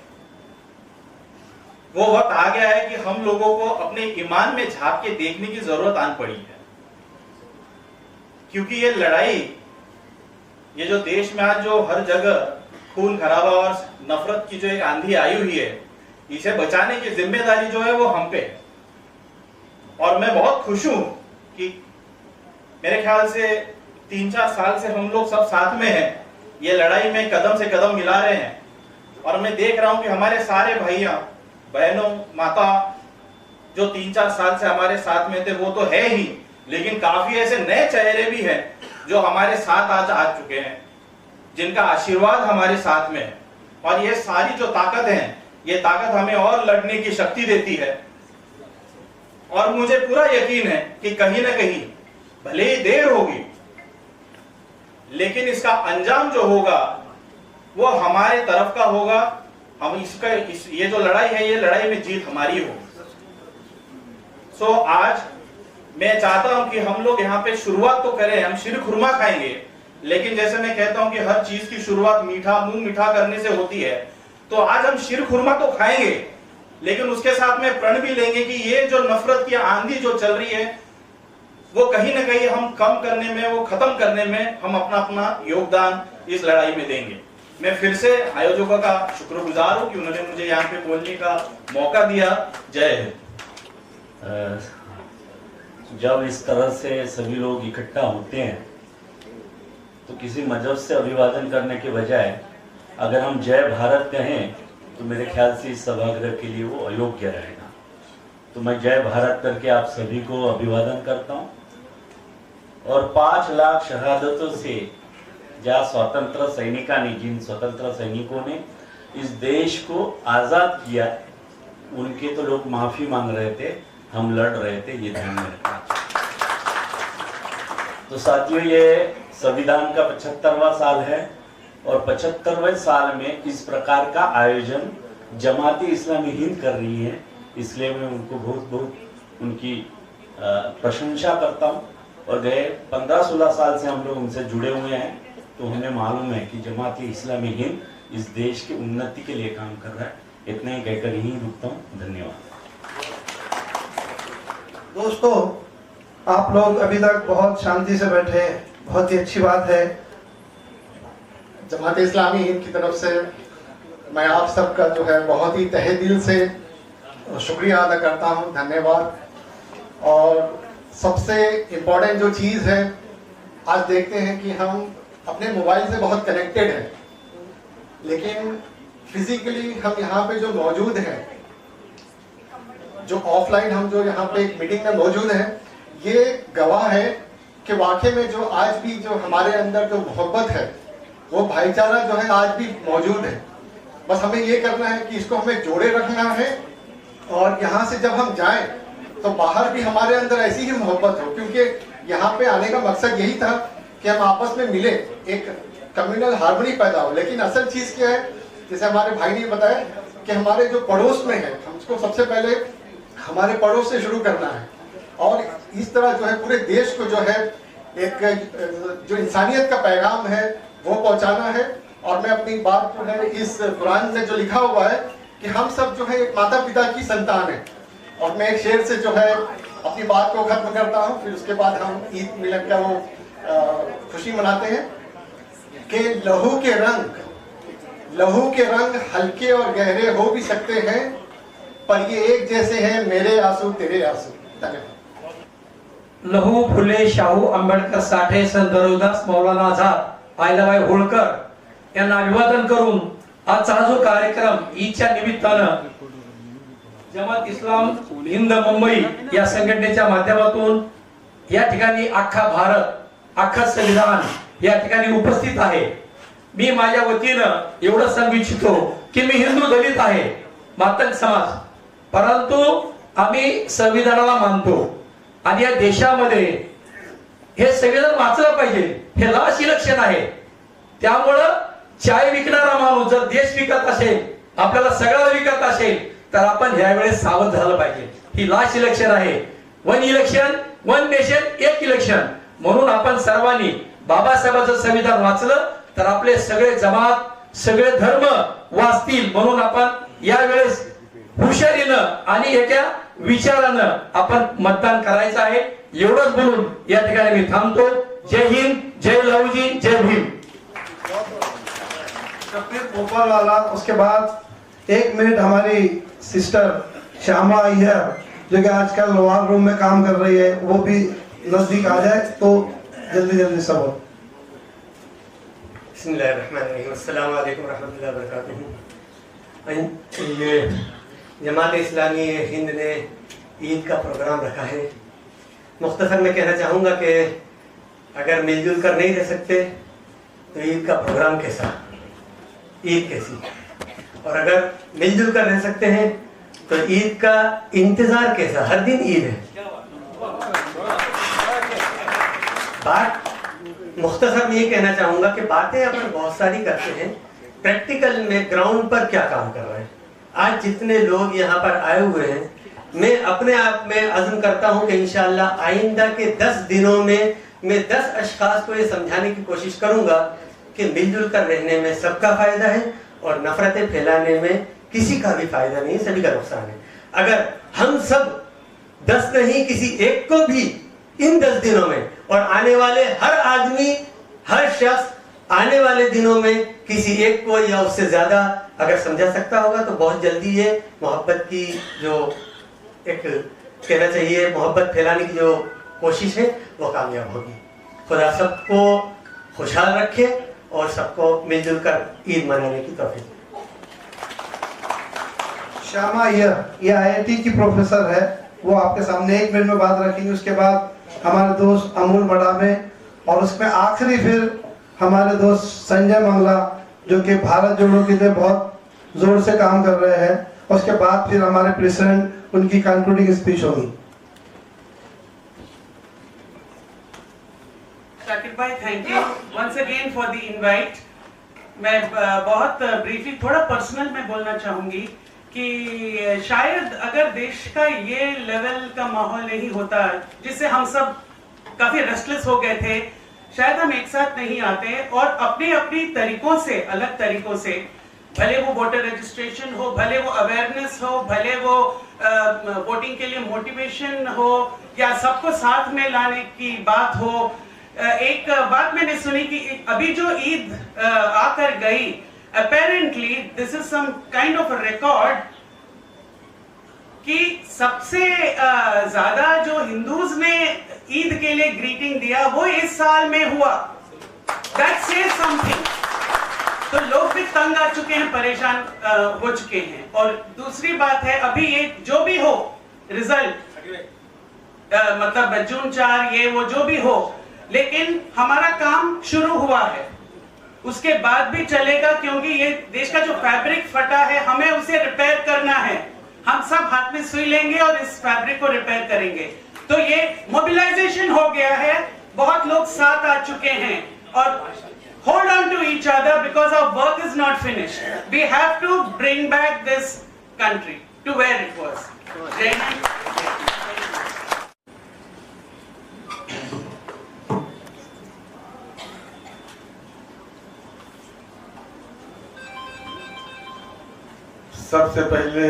वो वक्त आ गया है कि हम लोगों को अपने ईमान में झांक के देखने की जरूरत आन पड़ी है, क्योंकि ये लड़ाई, ये जो देश में आज जो हर जगह खून खराबा और नफरत की जो एक आंधी आई हुई है, इसे बचाने की जिम्मेदारी जो है वो हम पे है। और मैं बहुत खुश हूं कि मेरे ख्याल से 3-4 साल से हम लोग सब साथ में हैं, ये लड़ाई में कदम से कदम मिला रहे हैं। और मैं देख रहा हूं कि हमारे सारे भाइयों बहनों माता जो 3-4 साल से हमारे साथ में थे वो तो है ही, लेकिन काफी ऐसे नए चेहरे भी हैं जो हमारे साथ आज आ चुके हैं, जिनका आशीर्वाद हमारे साथ में है। और ये सारी जो ताकत है, ये ताकत हमें और लड़ने की शक्ति देती है। और मुझे पूरा यकीन है कि कहीं ना कहीं भले ही देर होगी, लेकिन इसका अंजाम जो होगा वो हमारे तरफ का होगा। हम ये जो लड़ाई है, ये लड़ाई में जीत हमारी होगी। सो आज मैं चाहता हूं कि हम लोग यहाँ पे शुरुआत तो करें, हम शीर खुरमा खाएंगे, लेकिन जैसे मैं कहता हूं कि हर चीज की शुरुआत मीठा मुंह मीठा करने से होती है, तो आज हम शीर खुरमा तो खाएंगे, लेकिन उसके साथ में प्रण भी लेंगे कि ये जो नफरत की आंधी जो चल रही है वो कहीं ना कहीं हम कम करने में, वो खत्म करने में हम अपना अपना योगदान इस लड़ाई में देंगे। मैं फिर से आयोजकों का शुक्रगुजार हूं कि उन्होंने मुझे यहाँ पे बोलने का मौका दिया। जय हिंद। जब इस तरह से सभी लोग इकट्ठा होते हैं तो किसी मजहब से अभिवादन करने के बजाय अगर हम जय भारत कहें तो मेरे ख्याल से इस सभागृह के लिए वो अयोग्य रहेगा। तो मैं जय भारत करके आप सभी को अभिवादन करता हूं। और 5 लाख शहादतों से ज्या स्वतंत्र सैनिकांनी, जिन स्वतंत्र सैनिकों ने इस देश को आजाद किया, उनके तो लोग माफी मांग रहे थे, हम लड़ रहे थे, ये ध्यान में रखना। तो साथियों, ये संविधान का 75वां साल है और 75वें साल में इस प्रकार का आयोजन जमात इस्लामी हिंद कर रही है, इसलिए मैं उनको बहुत बहुत उनकी प्रशंसा करता हूं। और गए 15-16 साल से हम लोग उनसे जुड़े हुए हैं, तो हमें मालूम है कि जमात इस्लामी हिंद इस देश की उन्नति के लिए काम कर रहा है। इतना ही कहकर यहीं रुकता हूँ। धन्यवाद। दोस्तों, आप लोग अभी तक बहुत शांति से बैठे हैं, बहुत ही अच्छी बात है। जमात इस्लामी हिंद की तरफ से मैं आप सबका जो है बहुत ही तहे दिल से शुक्रिया अदा करता हूं, धन्यवाद। और सबसे इम्पोर्टेंट जो चीज़ है आज देखते हैं कि हम अपने मोबाइल से बहुत कनेक्टेड हैं, लेकिन फिजिकली हम यहाँ पे जो मौजूद हैं, जो ऑफलाइन हम जो यहाँ पे एक मीटिंग में मौजूद हैं, ये गवाह है कि वाकई में जो आज भी जो हमारे अंदर जो मोहब्बत है, वो भाईचारा जो है आज भी मौजूद है। बस हमें ये करना है कि इसको हमें जोड़े रखना है, और यहाँ से जब हम जाएं तो बाहर भी हमारे अंदर ऐसी ही मोहब्बत हो, क्योंकि यहाँ पे आने का मकसद यही था कि हम आपस में मिले, एक कम्युनल हार्मनी पैदा हो। लेकिन असल चीज क्या है, जैसे हमारे भाई ने बताया कि हमारे जो पड़ोस में है, हमको सबसे पहले हमारे पड़ोस से शुरू करना है, और इस तरह जो है पूरे देश को जो है एक जो इंसानियत का पैगाम है वो पहुंचाना है। और मैं अपनी बात जो है इस कुरान में जो लिखा हुआ है कि हम सब जो है एक माता पिता की संतान है, और मैं एक शेर से जो है अपनी बात को खत्म करता हूँ, फिर उसके बाद हम ईद मिलन का वो खुशी मनाते हैं कि लहू के रंग हल्के और गहरे हो भी सकते हैं, पर ये एक जैसे हैं मेरे आंसू तेरे आंसू। धन्यवाद। लहू फुले शाहू आंबेडकर साठे संत दरोदास मौलाना आझाद आयलाबाई होळकर यांना अभिवादन करून आजचा हा जो कार्यक्रम ईदच्या निमित्तानं जमात इस्लाम हिंद मुंबई या संघटनेच्या माध्यमातून या ठिकाणी अख्खा भारत, अख्खा संविधान या ठिकाणी उपस्थित आहे। मी माझ्या वतीनं एवढं सांगू इच्छितो की मी हिंदू दलित आहे, मातंग समाज, परंतु आम्ही संविधानाला मानतो आणि या देशामध्ये हे संविधान वाचलं पाहिजे, हे लाश इलेक्शन आहे। त्यामुळं चाय विकणारा माणूस जर देश विकत असेल, आपल्याला सगळं विकत असेल, तर आपण यावेळेस सावध झालं पाहिजे। ही लास्ट इलेक्शन आहे, वन इलेक्शन वन नेशन एक इलेक्शन, म्हणून आपण सर्वांनी बाबासाहेबांचं संविधान वाचलं तर आपले सगळे जमात सगळे धर्म वाचतील, म्हणून आपण यावेळेस हुशारीनं आणि एका विचारानं आपण मतदान करायचं आहे। एवढंच बोलून या ठिकाणी मी थांबतो। जय हिंद, जय लवजी, जय भीम। भोपाल वाला, उसके बाद 1 मिनट हमारी सिस्टर श्यामा अय्यर जो कि आजकल वार रूम में काम कर रही है, वो भी नजदीक आ जाए तो जल्दी जल्दी सब हो। बिस्मिल्लाहिर्रहमानिर्रहीम, अस्सलाम वालेकुम रहमतुल्लाहि व बरकातुहू। ये जमात इस्लामी हिंद ने ईद का प्रोग्राम रखा है। मुख्तसर में कहना चाहूँगा कि अगर मिलजुल कर नहीं रह सकते तो ईद का प्रोग्राम कैसा, ईद कैसी, और अगर मिलजुल कर रह सकते हैं तो ईद का इंतजार कैसा, हर दिन ईद है। बात मुख्तसर में ये कहना चाहूँगा कि बातें अपन बहुत सारी करते हैं, प्रैक्टिकल में ग्राउंड पर क्या काम कर रहे हैं। आज जितने लोग यहाँ पर आए हुए हैं, मैं अपने आप में अज़्म करता हूँ कि इंशाअल्लाह आइंदा के 10 दिनों में मैं 10 अशखास को ये समझाने की कोशिश करूँगा कि मिलजुल कर रहने में सबका फायदा है और नफरतें फैलाने में किसी का भी फायदा नहीं, सभी का नुकसान है। अगर हम सब 10 नहीं किसी एक को भी इन 10 दिनों में, और आने वाले हर आदमी, हर शख्स आने वाले दिनों में किसी एक को या उससे ज्यादा अगर समझा सकता होगा तो बहुत जल्दी ये मोहब्बत की जो एक कहना चाहिए मोहब्बत फैलाने की जो कोशिश है वो कामयाब होगी। खुदा सबको खुशहाल रखे और सबको मिलजुल कर ईद मनाने की तौफीक। श्यामा ये IIT की प्रोफेसर है, वो आपके सामने 1 मिनट में बात रखेंगे। उसके बाद हमारे दोस्त अमूल बड़ामे, और उसमें आखिरी फिर हमारे दोस्त संजय मंगला जो कि भारत जोड़ो के लिए बहुत जोर से काम कर रहे हैं। उसके बाद फिर हमारे प्रेसिडेंट उनकी कंक्लूडिंग स्पीच होगी। शाकिर भाई, thank you once again for the invite. मैं बहुत ब्रीफली थोड़ा पर्सनल में बोलना चाहूंगी कि शायद अगर देश का ये लेवल का माहौल नहीं होता जिससे हम सब काफी रेस्टलेस हो गए थे, शायद हम एक साथ नहीं आते और अपने अपनी तरीकों से, अलग तरीकों से, भले वो वोटर रजिस्ट्रेशन हो, भले वो अवेयरनेस हो, भले वो वोटिंग के लिए मोटिवेशन हो, या सबको साथ में लाने की बात हो। एक बात मैंने सुनी कि अभी जो ईद आकर गई, apparently this is some kind of record कि सबसे ज्यादा जो हिंदूज ने ईद के लिए ग्रीटिंग दिया वो इस साल में हुआ, दैट सेज समथिंग। तो लोग भी तंग आ चुके हैं, परेशान हो चुके हैं। और दूसरी बात है, अभी ये जो भी हो रिजल्ट, मतलब जून 4 ये वो जो भी हो, लेकिन हमारा काम शुरू हुआ है, उसके बाद भी चलेगा, क्योंकि ये देश का जो फैब्रिक फटा है हमें उसे रिपेयर करना है। हम सब हाथ में सुई लेंगे और इस फैब्रिक को रिपेयर करेंगे। तो ये मोबिलाइजेशन हो गया है, बहुत लोग साथ आ चुके हैं। और hold on to each other because our work is not finished. We have to bring back this country to where it was. Jai Hind. सबसे पहले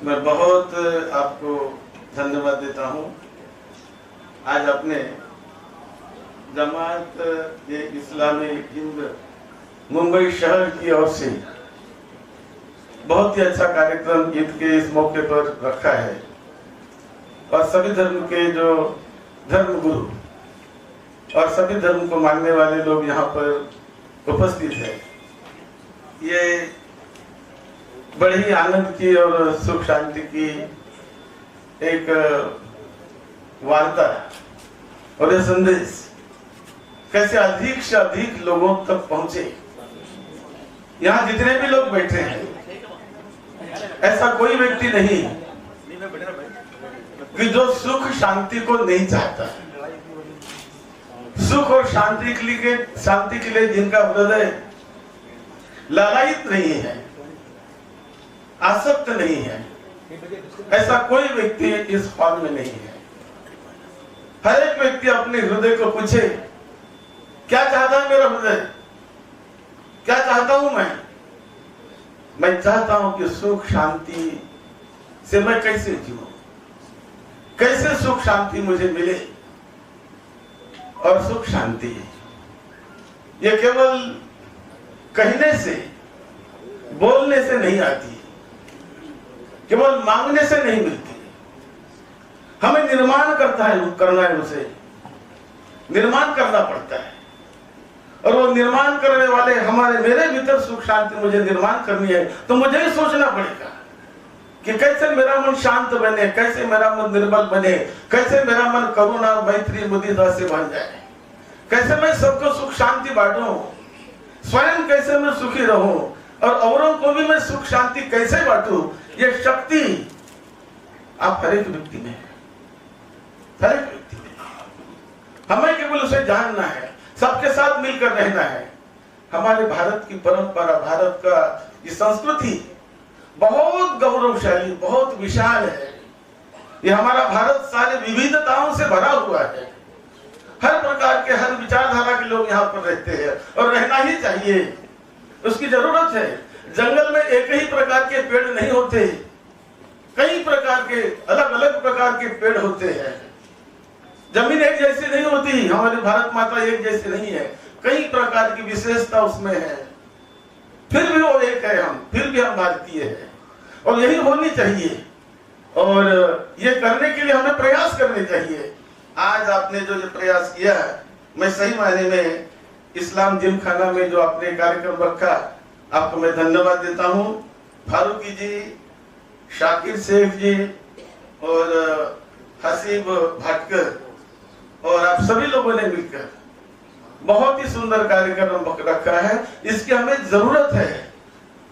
मैं बहुत आपको धन्यवाद देता हूं। आज अपने जमात इस्लामी हिंद मुंबई शहर की ओर से बहुत ही अच्छा कार्यक्रम ईद के इस मौके पर रखा है और सभी धर्म के जो धर्म गुरु और सभी धर्म को मानने वाले लोग यहाँ पर उपस्थित है। ये बड़ी ही आनंद की और सुख शांति की एक वार्ता और ये संदेश कैसे अधिक से अधिक लोगों तक पहुंचे। यहाँ जितने भी लोग बैठे हैं, ऐसा कोई व्यक्ति नहीं कि जो सुख शांति को नहीं चाहता। सुख और शांति के लिए जिनका हृदय लालायित नहीं है, आसक्त नहीं है, ऐसा कोई व्यक्ति इस हॉल में नहीं है। हर एक व्यक्ति अपने हृदय को पूछे, क्या चाहता है मेरा हृदय, क्या चाहता हूं मैं चाहता हूं कि सुख शांति से मैं कैसे जीऊं, कैसे सुख शांति मुझे मिले। और सुख शांति ये केवल कहने से, बोलने से नहीं आती, केवल मांगने से नहीं मिलती। हमें निर्माण करना है, उसे निर्माण करना पड़ता है। और वो निर्माण करने वाले मेरे भीतर सुख शांति मुझे निर्माण करनी है, तो मुझे ही सोचना पड़ेगा कि कैसे मेरा मन शांत बने, कैसे मेरा मन निर्मल बने, कैसे मेरा मन करुणा मैत्री मुदिता से बन जाए, कैसे मैं सबको सुख शांति बांटूं, स्वयं कैसे मैं सुखी रहूं और औरों को भी मैं सुख शांति कैसे बांटूं। ये शक्ति आप हर एक व्यक्ति में है, हर एक व्यक्ति में। हमें केवल उसे जानना है, सबके साथ मिलकर रहना है। हमारे भारत की परंपरा, भारत का ये संस्कृति बहुत गौरवशाली, बहुत विशाल है। ये हमारा भारत सारे विविधताओं से भरा हुआ है। हर प्रकार के, हर विचारधारा के लोग यहाँ पर रहते हैं और रहना ही चाहिए, उसकी जरूरत है। जंगल में एक ही प्रकार के पेड़ नहीं होते, कई प्रकार के अलग अलग प्रकार के पेड़ होते हैं। जमीन एक जैसी नहीं होती, हमारी भारत माता एक जैसी नहीं है, कई प्रकार की विशेषता उसमें है। फिर भी वो एक है, फिर भी हम भारतीय हैं और यही होनी चाहिए। और ये करने के लिए हमें प्रयास करने चाहिए। आज आपने जो ये प्रयास किया है, मैं सही मायने में इस्लाम जिमखाना में जो आपने कार्यक्रम रखा, आपको मैं धन्यवाद देता हूँ। फारूकी जी, शाकिर शेख जी और हसीब भाटकर और आप सभी लोगों ने मिलकर बहुत ही सुंदर कार्यक्रम रखा है। इसकी हमें जरूरत है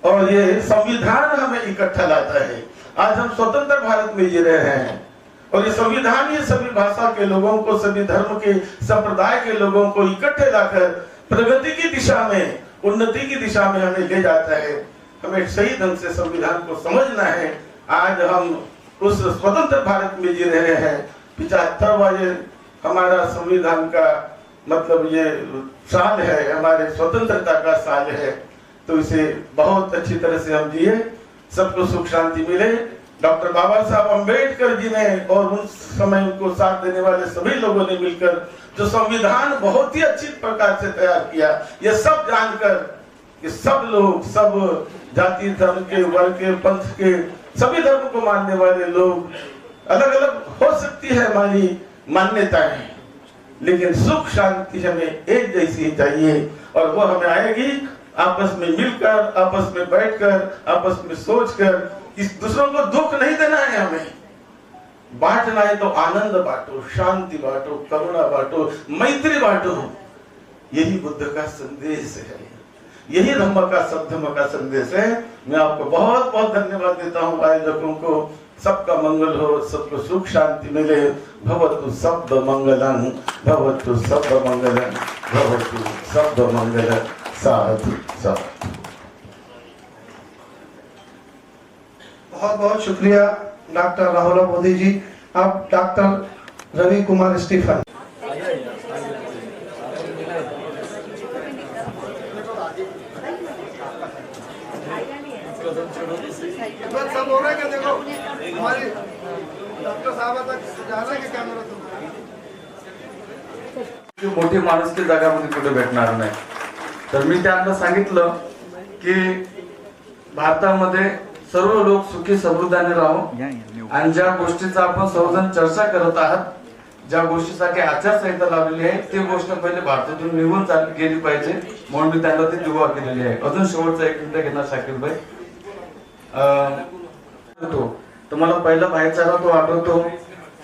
और ये संविधान हमें इकट्ठा लाता है। आज हम स्वतंत्र भारत में जी रहे हैं और ये संविधान ये सभी भाषा के लोगों को, सभी धर्म के संप्रदाय के लोगों को इकट्ठे लाकर प्रगति की दिशा में, उन्नति की दिशा में हमें ले जाता है। हमें सही ढंग से संविधान को समझना है। आज हम उस स्वतंत्र भारत में जी रहे हैं। 75वां हमारा संविधान का मतलब ये साल है, हमारे स्वतंत्रता का साल है। तो इसे बहुत अच्छी तरह से हम जिए, सबको सुख शांति मिले। डॉक्टर बाबा साहब अम्बेडकर जी ने और उस समय उनको साथ देने वाले सभी लोगों ने मिलकर जो संविधान बहुत ही अच्छी प्रकार से तैयार किया, ये सब जानकर कि सब लोग, सब जाति धर्म के, वर्ग के, पंथ के, सभी धर्म को मानने वाले लोग अलग अलग हो सकती है हमारी मान्यताएं, लेकिन सुख शांति हमें एक जैसी चाहिए, और वो हमें आएगी आपस में मिलकर, आपस में बैठकर, आपस में सोचकर। इस दूसरों को दुख नहीं देना है, हमें बांटना है तो आनंद बांटो, शांति बांटो, करुणा बांटो, मैत्री बांटो। यही बुद्ध का संदेश है, यही धम्म का सद्धम्म का संदेश है। मैं आपको बहुत बहुत धन्यवाद देता हूँ आयोजकों को। सबका मंगल हो, सबको सुख शांति मिले। भवतु शब्द मंगलम, भवतु शब्द मंगलम, भवतु शब्द मंगलम। साधु साधु। बहुत बहुत शुक्रिया डॉक्टर राहुल मोदी जी। अब डॉक्टर रवि कुमार स्टीफन। सब हो रहा है क्या? देखो हमारी डॉक्टर साहब तक जाना है कॅमेरा तुम्हाला। मोठी माणुसकी जगामध्ये कुठे भेटणार नाही, तर मी त्यांना सांगितलं की भारतामध्ये सर्व लोक सुखी समृद्धाने राहो, आणि ज्या गोष्टीचा आपण सर्वजण चर्चा करत आहात, ज्या गोष्टीसाठी आचारसंहिता लावलेली आहे, ती गोष्ट पहिले भारतातून निघून गेली पाहिजे, म्हणून मी त्यांना ती दुवा केलेली आहे। अजून शेवटचा एक मिनिट घेणार शाकीर भाई। तो मला पहिला भाईचारा तो आठवतो,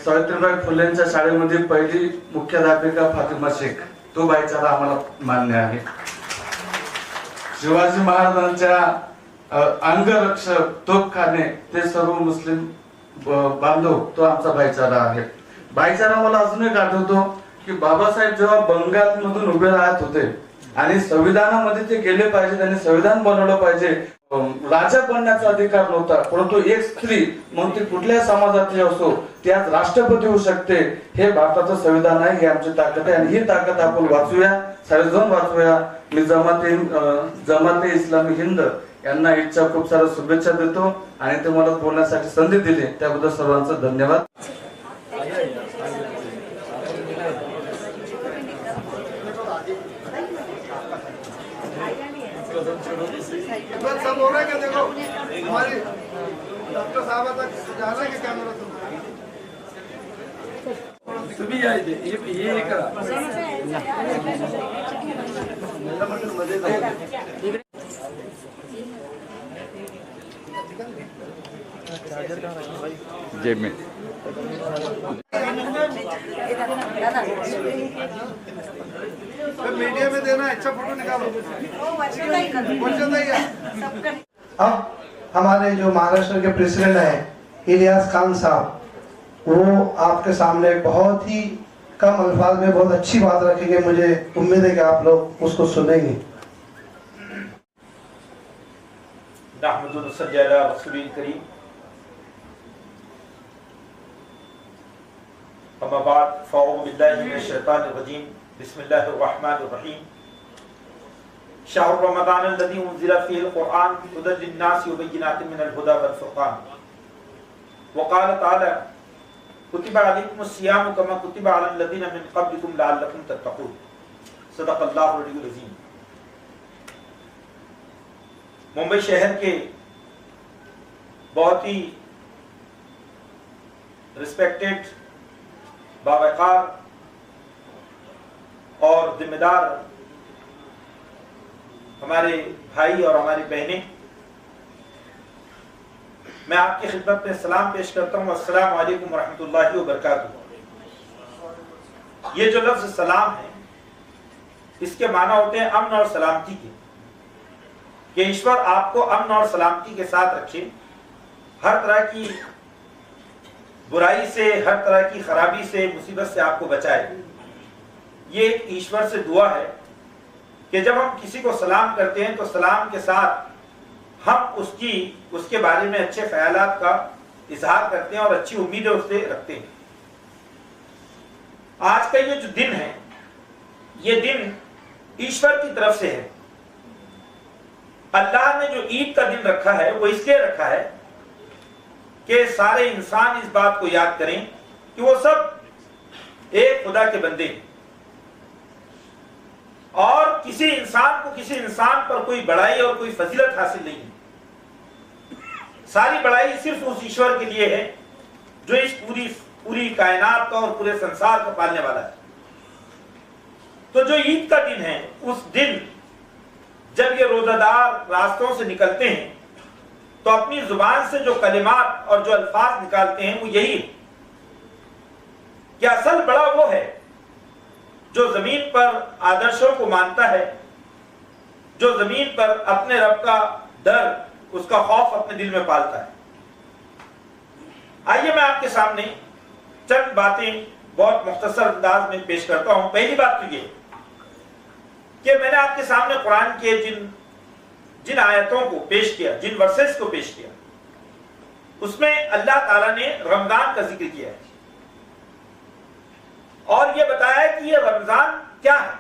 सावित्रीबाई फुलेंच्या शाळेमध्ये पहिली मुख्याध्यापिका फातिमा शेख, तो भाईचारा आम्हाला मान्य आहे। शिवाजी महाराजांच्या अंगरक्षक तोफखाने ते सर्व मुस्लिम बांधव, तो आमचा भाईचारा आहे। भाईचारा मला अजून एक आठवतो की बाबासाहेब जेव्हा बंगाल मधून उभे राहत होते आणि संविधानामध्ये ते गेले पाहिजे, त्यांनी संविधान बनवलं पाहिजे, राजा बनण्याचा अधिकार नव्हता, परंतु एक स्त्री मग ती कुठल्या समाजाची असो ती आज राष्ट्रपती होऊ शकते, हे भारताचं संविधान आहे, ही आमची ताकद आहे, आणि ही ताकद आपण वाचूया, सर्वजण वाचूया। मी जमाते इस्लामी हिंद यांना इच्छा खूप साऱ्या शुभेच्छा देतो, आणि ते मला बोलण्यासाठी संधी दिली त्याबद्दल सर्वांचं धन्यवाद। सब हो रहा है क्या? देखो हमारी डॉक्टर साहब तक जाना है कॅमेरा तुम्हाला। तुम्ही ये करा जेब में मीडिया में देना, अच्छा फोटो निकालो। अब हमारे जो महाराष्ट्र के प्रेसिडेंट हैं इलियास खान साहब, वो आपके सामने बहुत ही कम अल्फाज में बहुत अच्छी बात रखेंगे। मुझे उम्मीद है कि आप लोग उसको सुनेंगे। बिस्मिल्लाहिर्रहमानिर्रहीम। शहर रमज़ान अल्लज़ी उन्ज़िला फ़ीहिल क़ुरआन हुदल लिन्नासि व बय्यिनातिन मिनल हुदा वल फ़ुरक़ान। व क़ाल तआला कुतिबा अलैकुमुस सियामु कमा कुतिबा अलल लज़ीना मिन क़ब्लिकुम लअल्लकुम तत्तक़ून। सदक़ल्लाहुल अलीयुल अज़ीम। मुंबई शहर के बहुत ही रिस्पेक्टेड, बावकार और जिम्मेदार हमारे भाई और हमारी बहनें, मैं आपकी खिदमत में सलाम पेश करता हूँ। अस्सलामु अलैकुम वरहमतुल्लाहि वबरकातुहू। ये जो लफ्ज सलाम है, इसके माना होते हैं अमन और सलामती के, कि ईश्वर आपको अमन और सलामती के साथ रखे, हर तरह की बुराई से, हर तरह की खराबी से, मुसीबत से आपको बचाए। ये एक ईश्वर से दुआ है कि जब हम किसी को सलाम करते हैं तो सलाम के साथ हम उसके बारे में अच्छे ख्यालात का इजहार करते हैं और अच्छी उम्मीदें उससे रखते हैं। आज का ये जो दिन है, ये दिन ईश्वर की तरफ से है। अल्लाह ने जो ईद का दिन रखा है वो इसलिए रखा है कि सारे इंसान इस बात को याद करें कि वो सब एक खुदा के बंदे हैं, और किसी इंसान को किसी इंसान पर कोई बड़ाई और कोई फजीलत हासिल नहीं है। सारी बड़ाई सिर्फ उस ईश्वर के लिए है जो इस पूरी कायनात का और पूरे संसार को पालने वाला है। तो जो ईद का दिन है, उस दिन जब ये रोजादार रास्तों से निकलते हैं तो अपनी जुबान से जो कलिमात और जो अल्फाज निकालते हैं वो यही है कि असल बड़ा वो है जो जमीन पर आदर्शों को मानता है, जो जमीन पर अपने रब का डर, उसका खौफ अपने दिल में पालता है। आइए मैं आपके सामने चंद बातें बहुत मुख्तसर अंदाज में पेश करता हूं। पहली बात तो ये कि मैंने आपके सामने कुरान के जिन आयतों को पेश किया, जिन वर्सेस को पेश किया, उसमें अल्लाह ताला ने रमजान का जिक्र किया है और यह बताया कि यह रमजान क्या है।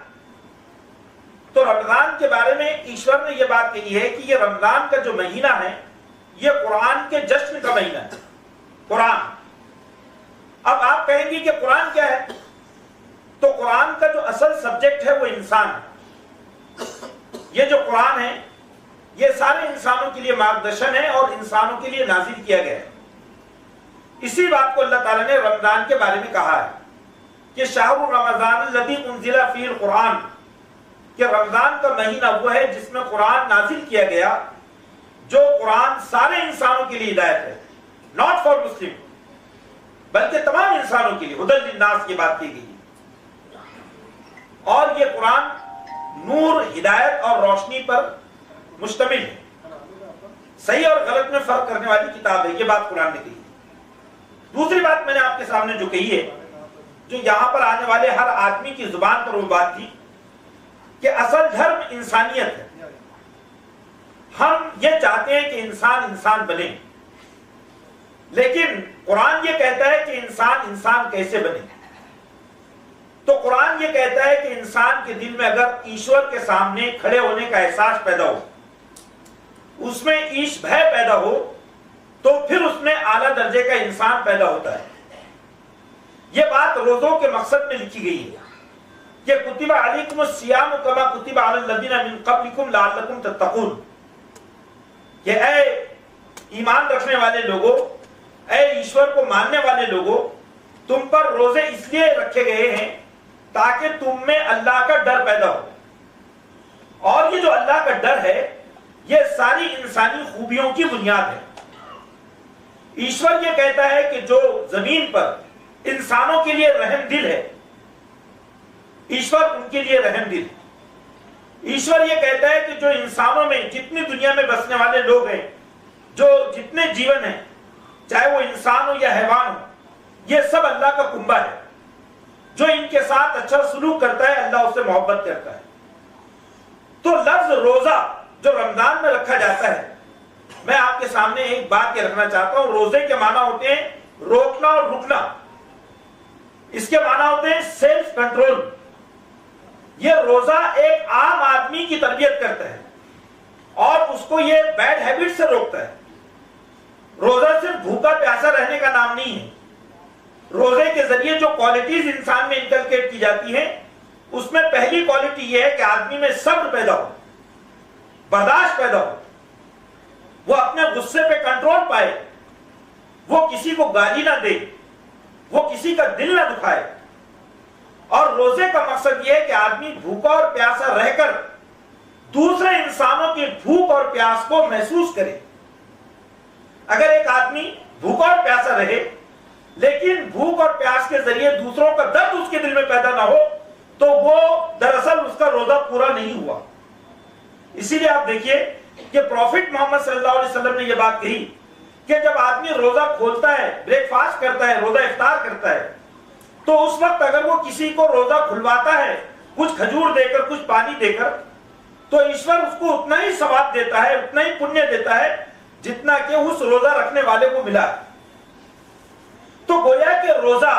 तो रमजान के बारे में ईश्वर ने यह बात कही है कि यह रमजान का जो महीना है, यह कुरान के जश्न का महीना है। कुरान, अब आप कहेंगे कि कुरान क्या है, तो कुरान का जो असल सब्जेक्ट है वो इंसान है। ये जो कुरान है ये सारे इंसानों के लिए मार्गदर्शन है और इंसानों के लिए नाजिल किया गया है। इसी बात को अल्लाह ताला ने रमजान के बारे में कहा है कि शाहरु रमजान लदी उनजिला फील कुरान, कि रमजान का महीना वो है जिसमें कुरान नाजिल किया गया, जो कुरान सारे इंसानों के लिए हिदायत है, नॉट फॉर मुस्लिम, बल्कि तमाम इंसानों के लिए हुदल लिन्नास की बात की गई। और ये कुरान नूर, हिदायत और रोशनी पर मुश्तमिल है। सही और गलत में फर्क करने वाली किताब है, ये बात कुरान ने कही। दूसरी बात मैंने आपके सामने जो कही है, जो यहां पर आने वाले हर आदमी की जुबान पर वो बात थी कि असल धर्म इंसानियत है। हम ये चाहते हैं कि इंसान इंसान बने, लेकिन कुरान ये कहता है कि इंसान इंसान कैसे बने। तो कुरान ये कहता है कि इंसान के दिल में अगर ईश्वर के सामने खड़े होने का एहसास पैदा हो, उसमें ईश भय पैदा हो, तो फिर उसमें आला दर्जे का इंसान पैदा होता है। यह बात रोजों के मकसद में लिखी गई है कि कुतिबा अलैकुमुस सियाम कमा कुतिबा अलल लदीना मिन क़ब्लिकुम लअल्लकुम तत्तक़ून, कि ऐ ईमान रखने वाले लोगों, ऐ ईश्वर को मानने वाले लोगों, तुम पर रोजे इसलिए रखे गए हैं ताकि तुम में अल्लाह का डर पैदा हो। और ये जो अल्लाह का डर है, ये सारी इंसानी खूबियों की बुनियाद है। ईश्वर ये कहता है कि जो जमीन पर इंसानों के लिए रहम दिल है, ईश्वर उनके लिए रहम दिल है। ईश्वर ये कहता है कि जो इंसानों में, जितनी दुनिया में बसने वाले लोग हैं, जो जितने जीवन हैं, चाहे वो इंसान हो या हैवान हो, ये सब अल्लाह का कुंबा है। जो इनके साथ अच्छा सलूक करता है, अल्लाह उससे मोहब्बत करता है। तो लफ्ज रोजा जो रमजान में रखा जाता है, मैं आपके सामने एक बात ये रखना चाहता हूं। रोजे के माना होते हैं रोकना और रुकना, इसके माना होते हैं सेल्फ कंट्रोल। ये रोजा एक आम आदमी की तरबियत करता है और उसको ये बैड हैबिट से रोकता है। रोजा सिर्फ भूखा प्यासा रहने का नाम नहीं है। रोजे के जरिए जो क्वालिटीज इंसान में इंकलकेट की जाती हैं, उसमें पहली क्वालिटी यह है कि आदमी में सब्र पैदा हो, बर्दाश्त पैदा हो, वो अपने गुस्से पे कंट्रोल पाए, वो किसी को गाली ना दे, वो किसी का दिल ना दुखाए। और रोजे का मकसद यह है कि आदमी भूखा और प्यासा रहकर दूसरे इंसानों की भूख और प्यास को महसूस करे। अगर एक आदमी भूखा और प्यासा रहे, लेकिन भूख और प्यास के जरिए दूसरों का दर्द उसके दिल में पैदा ना हो, तो वो दरअसल उसका रोजा पूरा नहीं हुआ। इसीलिए आप देखिए कि प्रॉफिट मोहम्मद सल्लल्लाहु अलैहि वसल्लम ने यह बात कही कि जब आदमी रोजा खोलता है, ब्रेकफास्ट करता है, रोजा इफ्तार करता है, तो उस वक्त अगर वो किसी को रोजा खुलवाता है, कुछ खजूर देकर, कुछ पानी देकर, तो ईश्वर उसको उतना ही सवाब देता है, उतना ही पुण्य देता है जितना कि उस रोजा रखने वाले को मिला। तो गोया कि रोजा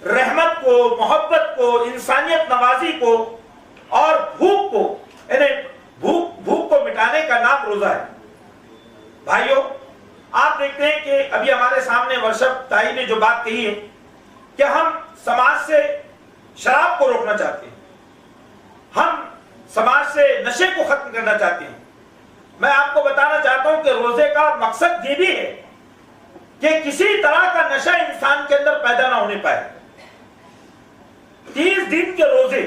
रहमत को, मोहब्बत को, इंसानियत नवाजी को और भूख को, यानी भूख को मिटाने का नाम रोजा है। भाइयों, आप देखते हैं कि अभी हमारे सामने वर्षभ ताई ने जो बात कही है कि हम समाज से शराब को रोकना चाहते हैं, हम समाज से नशे को खत्म करना चाहते हैं। मैं आपको बताना चाहता हूं कि रोजे का मकसद ये भी है कि किसी तरह का नशा इंसान के अंदर पैदा ना होने पाए। 30 दिन के रोजे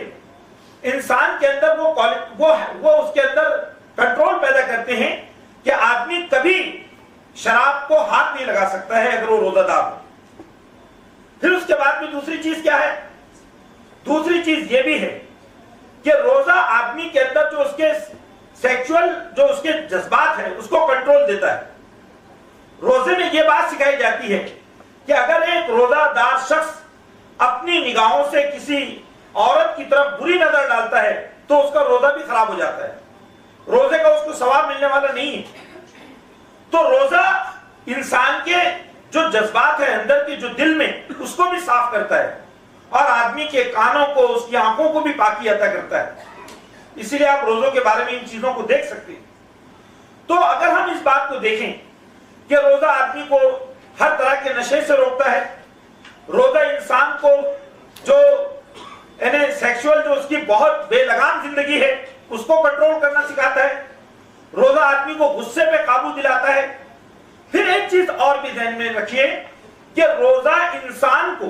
इंसान के अंदर वो उसके अंदर कंट्रोल पैदा करते हैं कि आदमी कभी शराब को हाथ नहीं लगा सकता है अगर वो रोजादार हो। फिर उसके बाद में दूसरी चीज क्या है? दूसरी चीज ये भी है कि रोजा आदमी के अंदर जो उसके सेक्सुअल जो उसके जज्बात है उसको कंट्रोल देता है। रोजे में यह बात सिखाई जाती है कि अगर एक रोजादार शख्स अपनी निगाहों से किसी औरत की तरफ बुरी नजर डालता है तो उसका रोजा भी खराब हो जाता है, रोजे का उसको सवाब मिलने वाला नहीं है। तो रोजा इंसान के जो जज्बात है अंदर के जो दिल में उसको भी साफ करता है और आदमी के कानों को उसकी आंखों को भी पाकी अता करता है। इसीलिए आप रोजों के बारे में इन चीजों को देख सकते हैं। तो अगर हम इस बात को देखें कि रोजा आदमी को हर तरह के नशे से रोकता है, रोजा इंसान को जो सेक्सुअल जो उसकी बहुत बेलगाम जिंदगी है उसको कंट्रोल करना सिखाता है, रोजा आदमी को गुस्से पे काबू दिलाता है। फिर एक चीज और भी ध्यान में रखिए कि रोजा इंसान को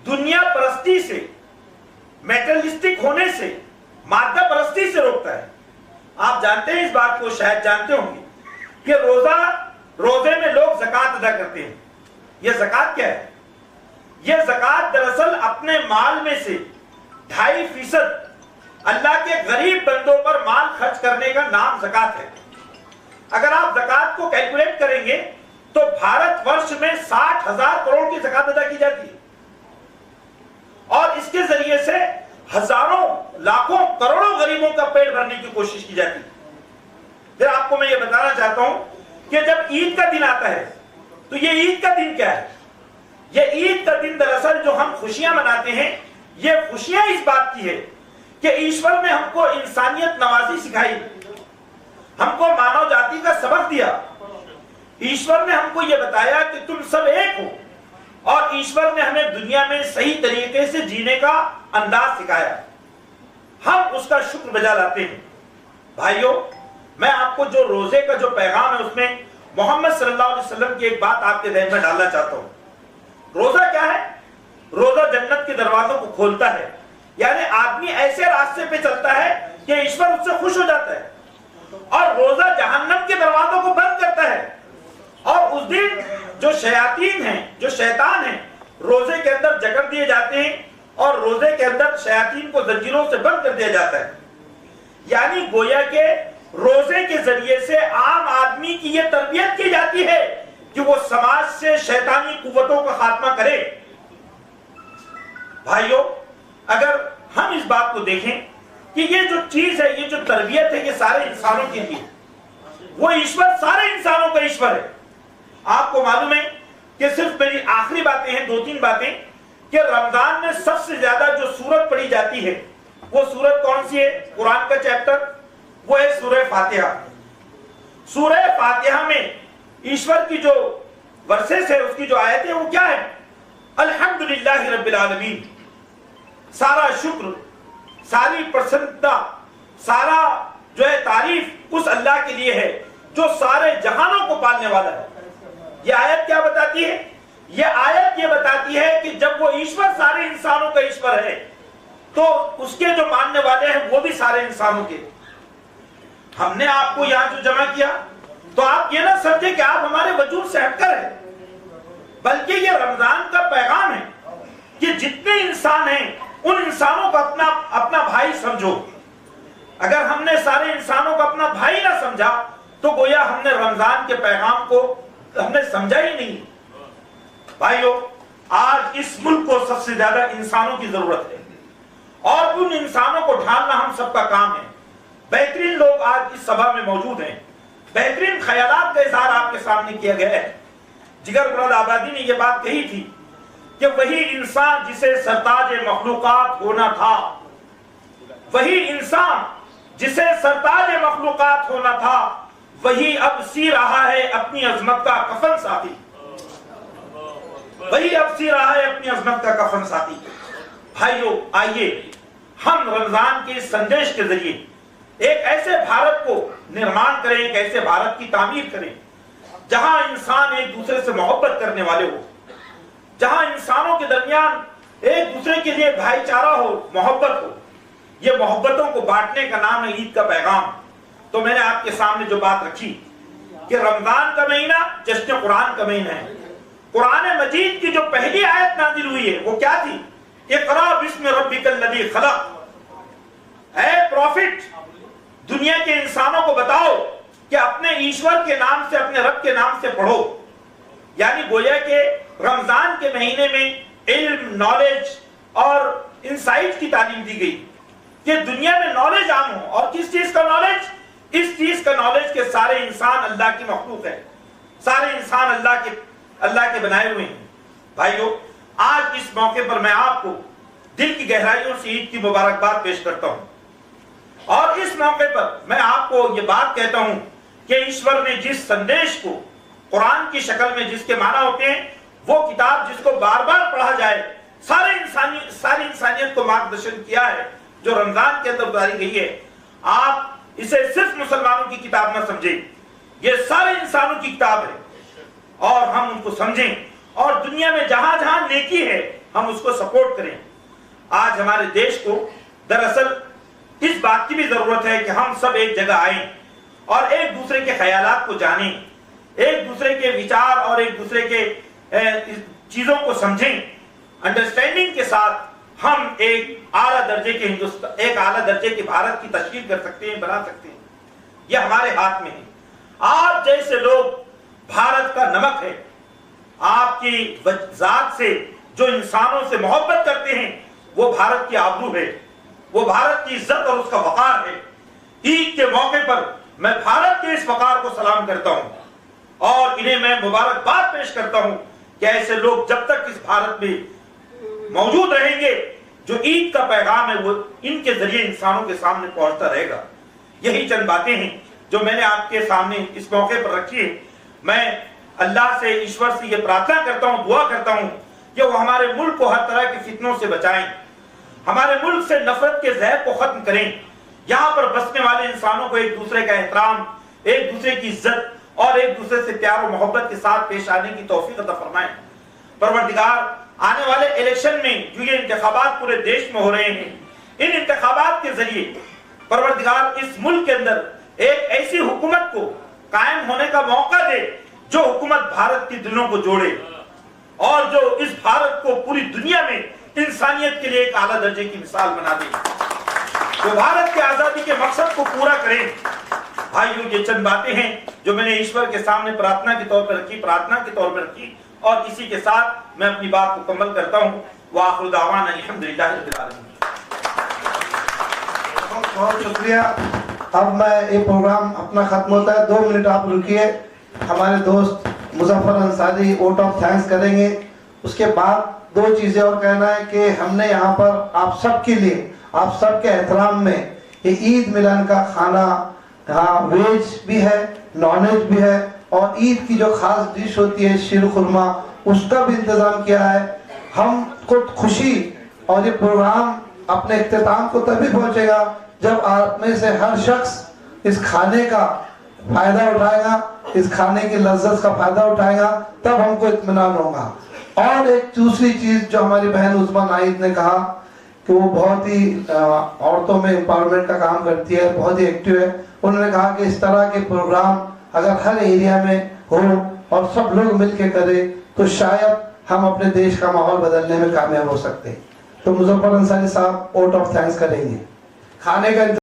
दुनिया परस्ती से, मेटेरियलिस्टिक होने से, मादा परस्ती से रोकता है। आप जानते हैं इस बात को, शायद जानते होंगे कि रोजे में लोग ज़कात अदा करते हैं। यह ज़कात क्या है? यह ज़कात दरअसल अपने माल में से 2.5% अल्लाह के गरीब बंदों पर माल खर्च करने का नाम ज़कात है। अगर आप ज़कात को कैलकुलेट करेंगे तो भारतवर्ष में 60,000 करोड़ की ज़कात अदा की जाती है और इसके जरिए से हजारों, लाखों, करोड़ों गरीबों का पेट भरने की कोशिश की जाती है। फिर आपको मैं ये बताना चाहता हूं कि जब ईद का दिन आता है तो ये ईद का दिन क्या है? ये ईद का दिन दरअसल जो हम खुशियां मनाते हैं, ये खुशियां इस बात की है कि ईश्वर ने हमको इंसानियत नवाजी सिखाई, हमको मानव जाति का सबक दिया। ईश्वर ने हमको ये बताया कि तुम सब एक हो और ईश्वर ने हमें दुनिया में सही तरीके से जीने का अंदाज सिखाया। हम उसका शुक्र बजा लाते हैं। भाइयों, मैं आपको जो रोजे का जो पैगाम है उसमें मोहम्मद सल्लल्लाहु अलैहि वसल्लम की एक बात आपके ध्यान में डालना चाहता हूं। रोजा क्या है? रोजा जन्नत के दरवाजों को खोलता है, यानी आदमी ऐसे रास्ते पे चलता है कि ईश्वर उससे खुश हो जाता है, और रोजा जहन्नम के दरवाजों को बंद करता है। और उस दिन जो शयातीन हैं, जो शैतान हैं, रोजे के अंदर जकड़ दिए जाते हैं और रोजे के अंदर शयातीन को जंजीरों से बंद कर दिया जाता है। यानी गोया के रोजे के जरिए से आम आदमी की यह तरबियत की जाती है कि वो समाज से शैतानी कुव्वतों का खात्मा करे। भाइयों, अगर हम इस बात को देखें कि ये जो चीज है, ये जो तरबियत है, ये सारे इंसानों के लिए, वो ईश्वर सारे इंसानों का ईश्वर है। आपको मालूम है कि सिर्फ मेरी आखिरी बातें हैं, 2-3 बातें, कि रमजान में सबसे ज्यादा जो सूरत पढ़ी जाती है वो सूरत कौन सी है? कुरान का चैप्टर, वो है सूरह फातिहा। सूरह फातिहा में ईश्वर की जो वर्सेस है, उसकी जो आयतें, वो क्या है? अल्हम्दुलिल्लाहि रब्बिल आलमीन, सारा शुक्र, सारी प्रसन्नता, सारा जो है तारीफ उस अल्लाह के लिए है जो सारे जहानों को पालने वाला है। ये आयत क्या बताती है? ये आयत ये बताती है कि जब वो ईश्वर सारे इंसानों का ईश्वर है तो उसके जो मानने वाले हैं वो भी सारे इंसानों के। हमने आपको यहां जो जमा किया तो आप ये ना समझे कि आप हमारे वजूद से हटकर हैं, बल्कि ये रमजान का पैगाम है कि जितने इंसान हैं उन इंसानों को अपना अपना भाई समझो। अगर हमने सारे इंसानों को अपना भाई ना समझा तो गोया हमने रमजान के पैगाम को हमने समझा ही नहीं। भाइयों, आज इस मुल्क को सबसे ज्यादा इंसानों की जरूरत है और उन इंसानों को ढालना हम सबका काम है। बेहतरीन लोग आज इस सभा में मौजूद हैं, बेहतरीन ख्यालात का इजहार आपके सामने किया गया है। जिगर मुराद आबादी ने यह बात कही थी कि वही इंसान जिसे सरताज मखलूकात होना था, वही इंसान जिसे सरताज मखलूकात होना था, वही अब सी रहा है अपनी अजमत का कफन साथी, वही अब सी रहा है अपनी अजमत का कफन साथी। भाइयों, आइए हम रमजान के संदेश के जरिए एक ऐसे भारत को निर्माण करें, एक ऐसे भारत की तामीर करें जहां इंसान एक दूसरे से मोहब्बत करने वाले हो, जहां इंसानों के दरमियान एक दूसरे के लिए भाईचारा हो, मोहब्बत हो। ये मोहब्बतों को बांटने का नाम है ईद का पैगाम। तो मैंने आपके सामने जो बात रखी कि रमजान का महीना जश्न कुरान का महीना है। कुरान मजीद की जो पहली आयत नाजिल हुई है वो क्या थी? इक़रा बिस्मि रब्बिकल लज़ी खलक़। ऐ प्रॉफिट, दुनिया के इंसानों को बताओ कि अपने ईश्वर के नाम से, अपने रब के नाम से पढ़ो। यानी गोया के रमजान के महीने में इल्म, नॉलेज और इंसाइट की तालीम दी गई कि दुनिया में नॉलेज आम हो। और किस चीज का नॉलेज? इस चीज का नॉलेज के सारे इंसान अल्लाह की मखलूक है, सारे इंसान अल्लाह के बनाए हुए हैं। भाइयों, आज इस मौके पर मैं आपको दिल की गहराइयों से ईद की मुबारकबाद पेश करता हूं। और इस मौके पर मैं आपको ये बात कहता हूं कि ईश्वर ने जिस संदेश को कुरान की शक्ल में, जिसके माना होते हैं, वो किताब जिसको बार बार पढ़ा जाए, सारी इंसानियत को मार्गदर्शन किया है, जो रमजान के अंदर उतारी गई है, आप इसे सिर्फ मुसलमानों की किताब ना समझें, ये सारे इंसानों की किताब है। और हम उनको समझें और दुनिया में जहां जहां नेकी है हम उसको सपोर्ट करें। आज हमारे देश को दरअसल इस बात की भी जरूरत है कि हम सब एक जगह आए और एक दूसरे के ख्यालात को जानें, एक दूसरे के विचार और एक दूसरे के चीजों को समझें। अंडरस्टैंडिंग के साथ हम एक आला दर्जे के हिंदुस्तान, एक आला दर्जे के भारत की तशकील कर सकते हैं, बना सकते हैं। यह हमारे हाथ में है। आप जैसे लोग भारत का नमक है। आपकी जात से जो इंसानों से मोहब्बत करते हैं वो भारत की आबरू है, वो भारत की इज्जत और उसका वकार है। ईद के मौके पर मैं भारत के इस वकार को सलाम करता हूं और इन्हें मैं मुबारकबाद पेश करता हूं कि ऐसे लोग जब तक इस भारत में मौजूद रहेंगे, जो ईद का पैगाम है वो इनके जरिए इंसानों के सामने पहुंचता रहेगा। यही चंद बातें हैं जो मैंने आपके सामने इस मौके पर रखी है। मैं अल्लाह से, ईश्वर से ये प्रार्थना करता हूं, दुआ करता हूं कि वो हमारे मुल्क को हर तरह के फितनों से बचाएं, हमारे मुल्क से नफरत के जहर को खत्म करें, यहाँ पर बसने वाले इंसानों को एक दूसरे का एहतराम, एक दूसरे की इज्जत और एक दूसरे से प्यार और मोहब्बत के साथ पेश आने की तौफीक अता फरमाएं। परवरदिगार, आने वाले इलेक्शन में जो ये इंतखाबात पूरे देश में हो रहे हैं, इन इंतखाबात के जरिए परवरदिगार इस मुल्क के अंदर एक ऐसी हुकूमत को कायम होने का मौका दे जो हुकूमत भारत के दिलों को जोड़े और जो इस भारत को पूरी दुनिया में इंसानियत के लिए एक आला दर्जे की मिसाल बना दे, जो भारत की आजादी के मकसद को पूरा करें। भाइयों, ये चंद बातें हैं जो मैंने ईश्वर के सामने प्रार्थना के तौर पर रखी, और इसी के साथ मैं अपनी बात को मुकम्मल करता हूँ। वाखिर दावाना अल्हम्दुलिल्लाह रब्बिल आलमीन। बहुत शुक्रिया। अब मैं ये प्रोग्राम अपना खत्म होता है, 2 मिनट आप रुकिए। हमारे दोस्त Muzaffar Ansari vote of thanks करेंगे। उसके बाद 2 चीजें और कहना है कि हमने यहाँ पर आप सब के लिए, आप सब के एहतराम में ये ईद मिलन का खाना, हाँ वेज भी है, नॉन वेज भी है, और ईद की जो खास डिश होती है शीर खुरमा, उसका भी इंतजाम किया है। हमको खुशी और ये प्रोग्राम अपने इख्तिताम को तभी पहुंचेगा जब आप में से हर शख्स इस खाने का फायदा उठाएगा, इस खाने की लज्जत का फायदा उठाएगा, तब हमको इत्मीनान होगा। और एक दूसरी चीज जो हमारी बहन उस्मा नाहिद ने कहा कि वो बहुत ही औरतों में एम्पावरमेंट का काम करती है, बहुत ही एक्टिव है। उन्होंने कहा कि इस तरह के प्रोग्राम अगर हर एरिया में हो और सब लोग मिलकर करें तो शायद हम अपने देश का माहौल बदलने में कामयाब हो सकते हैं। तो मुजफ्फर अंसारी साहब वोट ऑफ थैंक्स करेंगे। खाने का